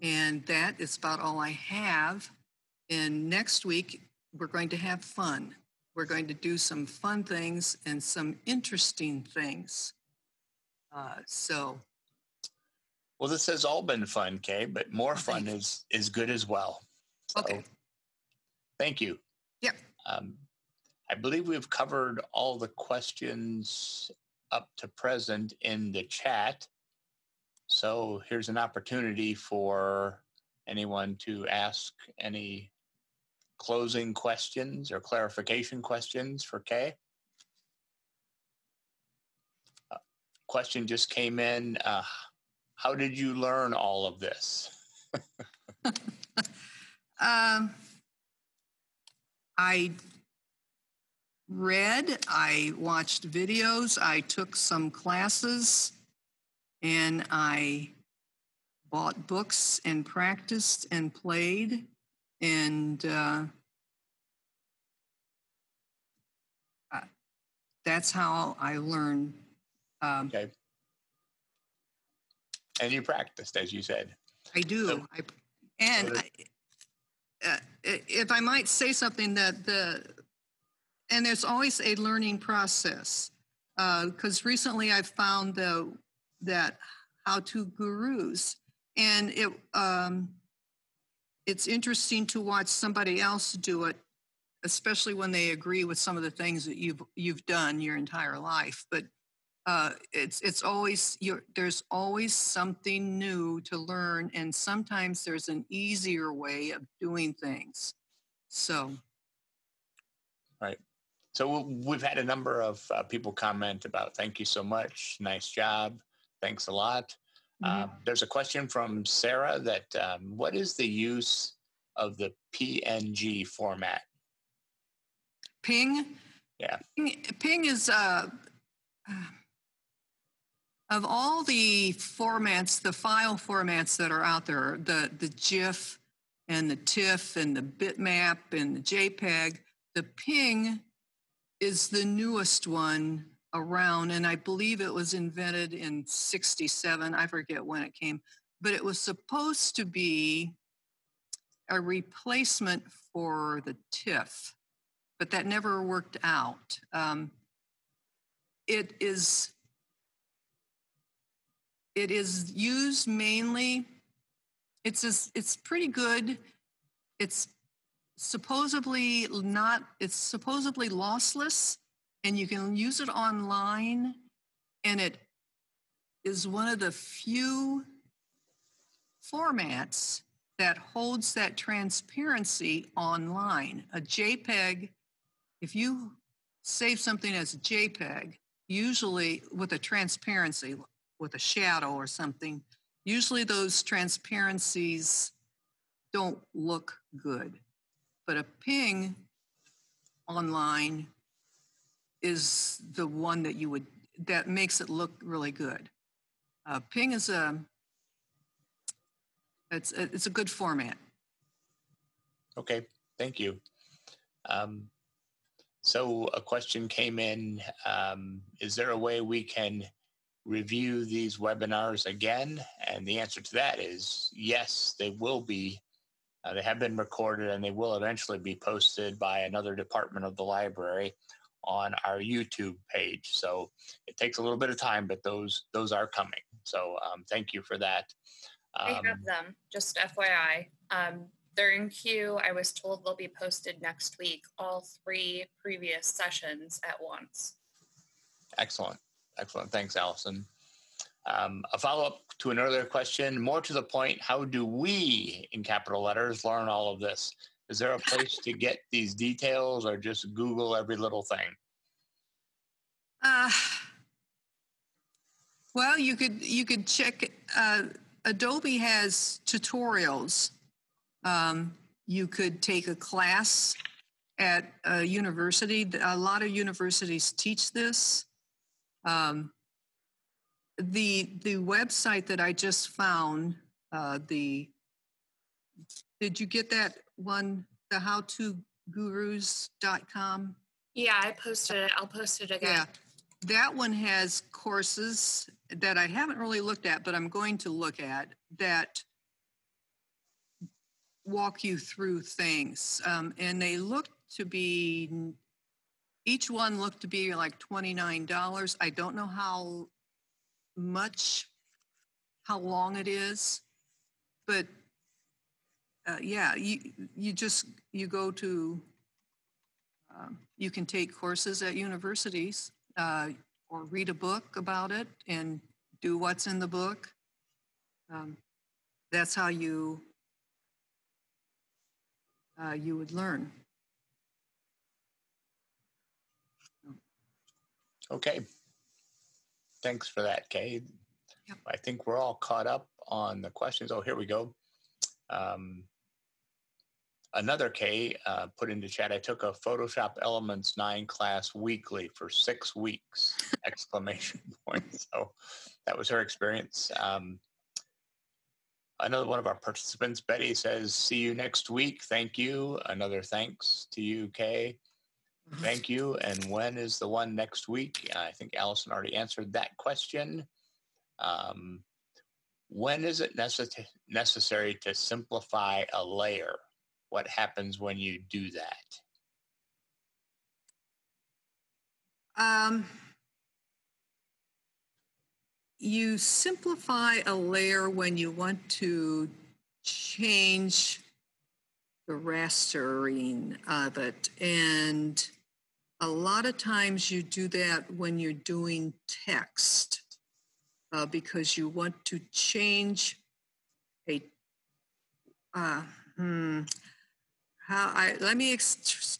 And that is about all I have. And next week, we're going to have fun. We're going to do some fun things and some interesting things. Well, this has all been fun, Kay, but more fun is good as well. So, okay. Thank you. Yeah. I believe we've covered all the questions up to present in the chat. So here's an opportunity for anyone to ask any closing questions or clarification questions for Kay. Question just came in. How did you learn all of this? I read, I watched videos, I took some classes, and I bought books and practiced and played, and that's how I learned. Okay. And you practiced, as you said. I do. If I might say something, and there's always a learning process, because recently I've found that how-to gurus, and it's interesting to watch somebody else do it, especially when they agree with some of the things that you've done your entire life. But it's always there's always something new to learn, and sometimes there's an easier way of doing things. So, right. So we've had a number of people comment about, thank you so much, nice job, thanks a lot. Mm-hmm. There's a question from Sarah that what is the use of the PNG format? Ping? Yeah. Ping is of all the formats, the file formats that are out there, the GIF and the TIFF and the bitmap and the JPEG, the ping is the newest one around, and I believe it was invented in '67. I forget when it came, but it was supposed to be a replacement for the Tiff, but that never worked out. It is used mainly. It's pretty good. It's supposedly lossless, and you can use it online, and it is one of the few formats that holds that transparency online. A JPEG, if you save something as a JPEG, usually with a transparency, with a shadow or something, usually those transparencies don't look good. But a ping online is the one that makes it look really good. Ping is it's a good format. Okay, thank you. So a question came in, is there a way we can review these webinars again? And the answer to that is yes, they will be. They have been recorded, and they will eventually be posted by another department of the library on our YouTube page. So it takes a little bit of time, but those are coming. So thank you for that. I have them, just FYI. They're in queue. I was told they'll be posted next week, all 3 previous sessions at once. Excellent. Excellent. Thanks, Allison. A follow-up to an earlier question, more to the point, how do we, in capital letters, learn all of this? Is there a place to get these details, or just Google every little thing? Well, you could check. Adobe has tutorials. You could take a class at a university. A lot of universities teach this. The website that I just found, did you get that one, the howtogurus.com? Yeah, I posted it. I'll post it again. Yeah, that one has courses that I haven't really looked at, but I'm going to look at, that walk you through things. And they look to be, each one looked to be like $29. I don't know how long it is, but yeah, you go to, you can take courses at universities, or read a book about it and do what's in the book. That's how you would learn. Okay. Thanks for that, Kay. Yep. I think we're all caught up on the questions. Oh, here we go. Another Kay put into chat, I took a Photoshop Elements 9 class weekly for 6 weeks, exclamation point. So that was her experience. Another one of our participants, Betty, says, see you next week. Thank you. Another thanks to you, Kay. Thank you. And when is the one next week? I think Allison already answered that question. When is it necessary to simplify a layer? What happens when you do that? You simplify a layer when you want to change the rastering of it. And a lot of times you do that when you're doing text, because you want to change a, let me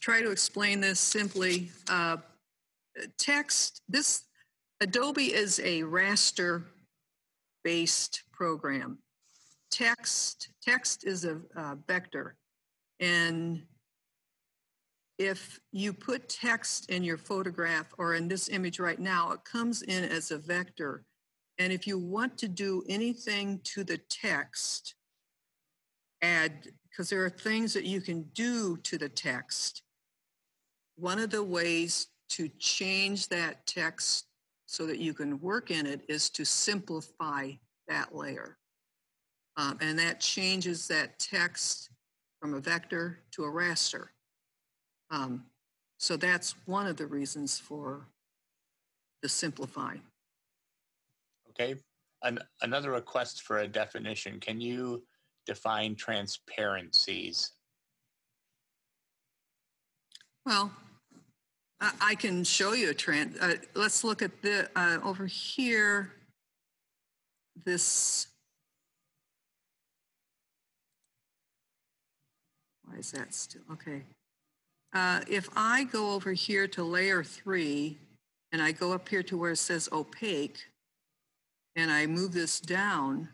try to explain this simply. Text, Adobe is a raster-based program. Text is a vector. And if you put text in your photograph, or in this image right now, it comes in as a vector. And if you want to do anything to the text, because there are things that you can do to the text. One of the ways to change that text so that you can work in it is to simplify that layer. And that changes that text from a vector to a raster. So that's one of the reasons for the simplify. Okay. Another request for a definition. Can you define transparencies? Well, I can show you a trend. Let's look at the over here. This. Why is that still okay? If I go over here to layer 3, and I go up here to where it says opaque, and I move this down,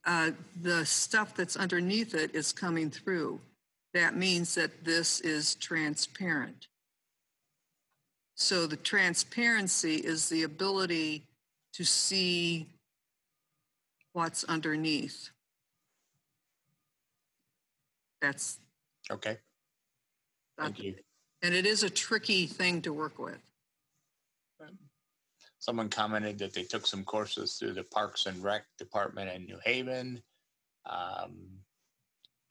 the stuff that's underneath it is coming through. That means that this is transparent. So the transparency is the ability to see what's underneath. That's okay. Thank you. And it is a tricky thing to work with. Someone commented that they took some courses through the Parks and Rec department in New Haven.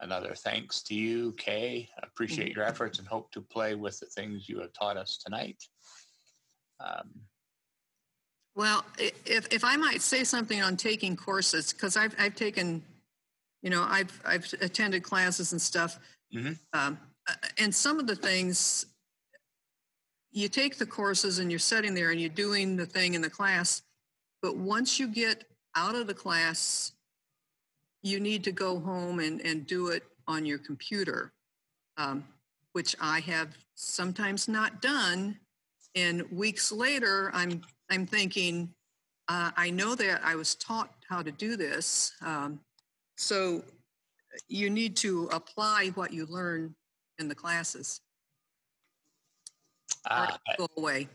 Another thanks to you, Kay. Appreciate your efforts and hope to play with the things you have taught us tonight. Well, if I might say something on taking courses, because I've taken, you know, I've attended classes and stuff, and some of the things, you take the courses and you're sitting there and you're doing the thing in the class, but once you get out of the class, you need to go home and do it on your computer, which I have sometimes not done. And weeks later, I'm thinking, I know that I was taught how to do this. So you need to apply what you learn in the classes. Go away.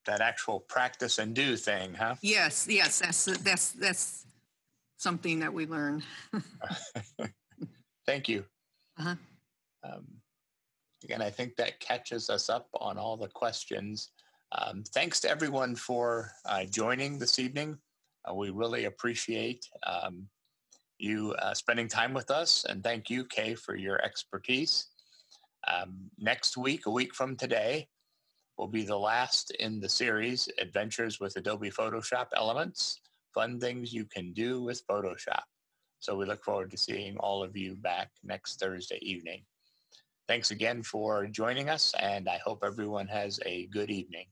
That actual practice and do thing, huh? Yes, that's something that we learn. Thank you. Again, I think that catches us up on all the questions. Thanks to everyone for joining this evening. We really appreciate you spending time with us, and thank you, Kay, for your expertise. Next week, a week from today, will be the last in the series, Adventures with Adobe Photoshop Elements, Fun Things You Can Do with Photoshop. So we look forward to seeing all of you back next Thursday evening. Thanks again for joining us, and I hope everyone has a good evening.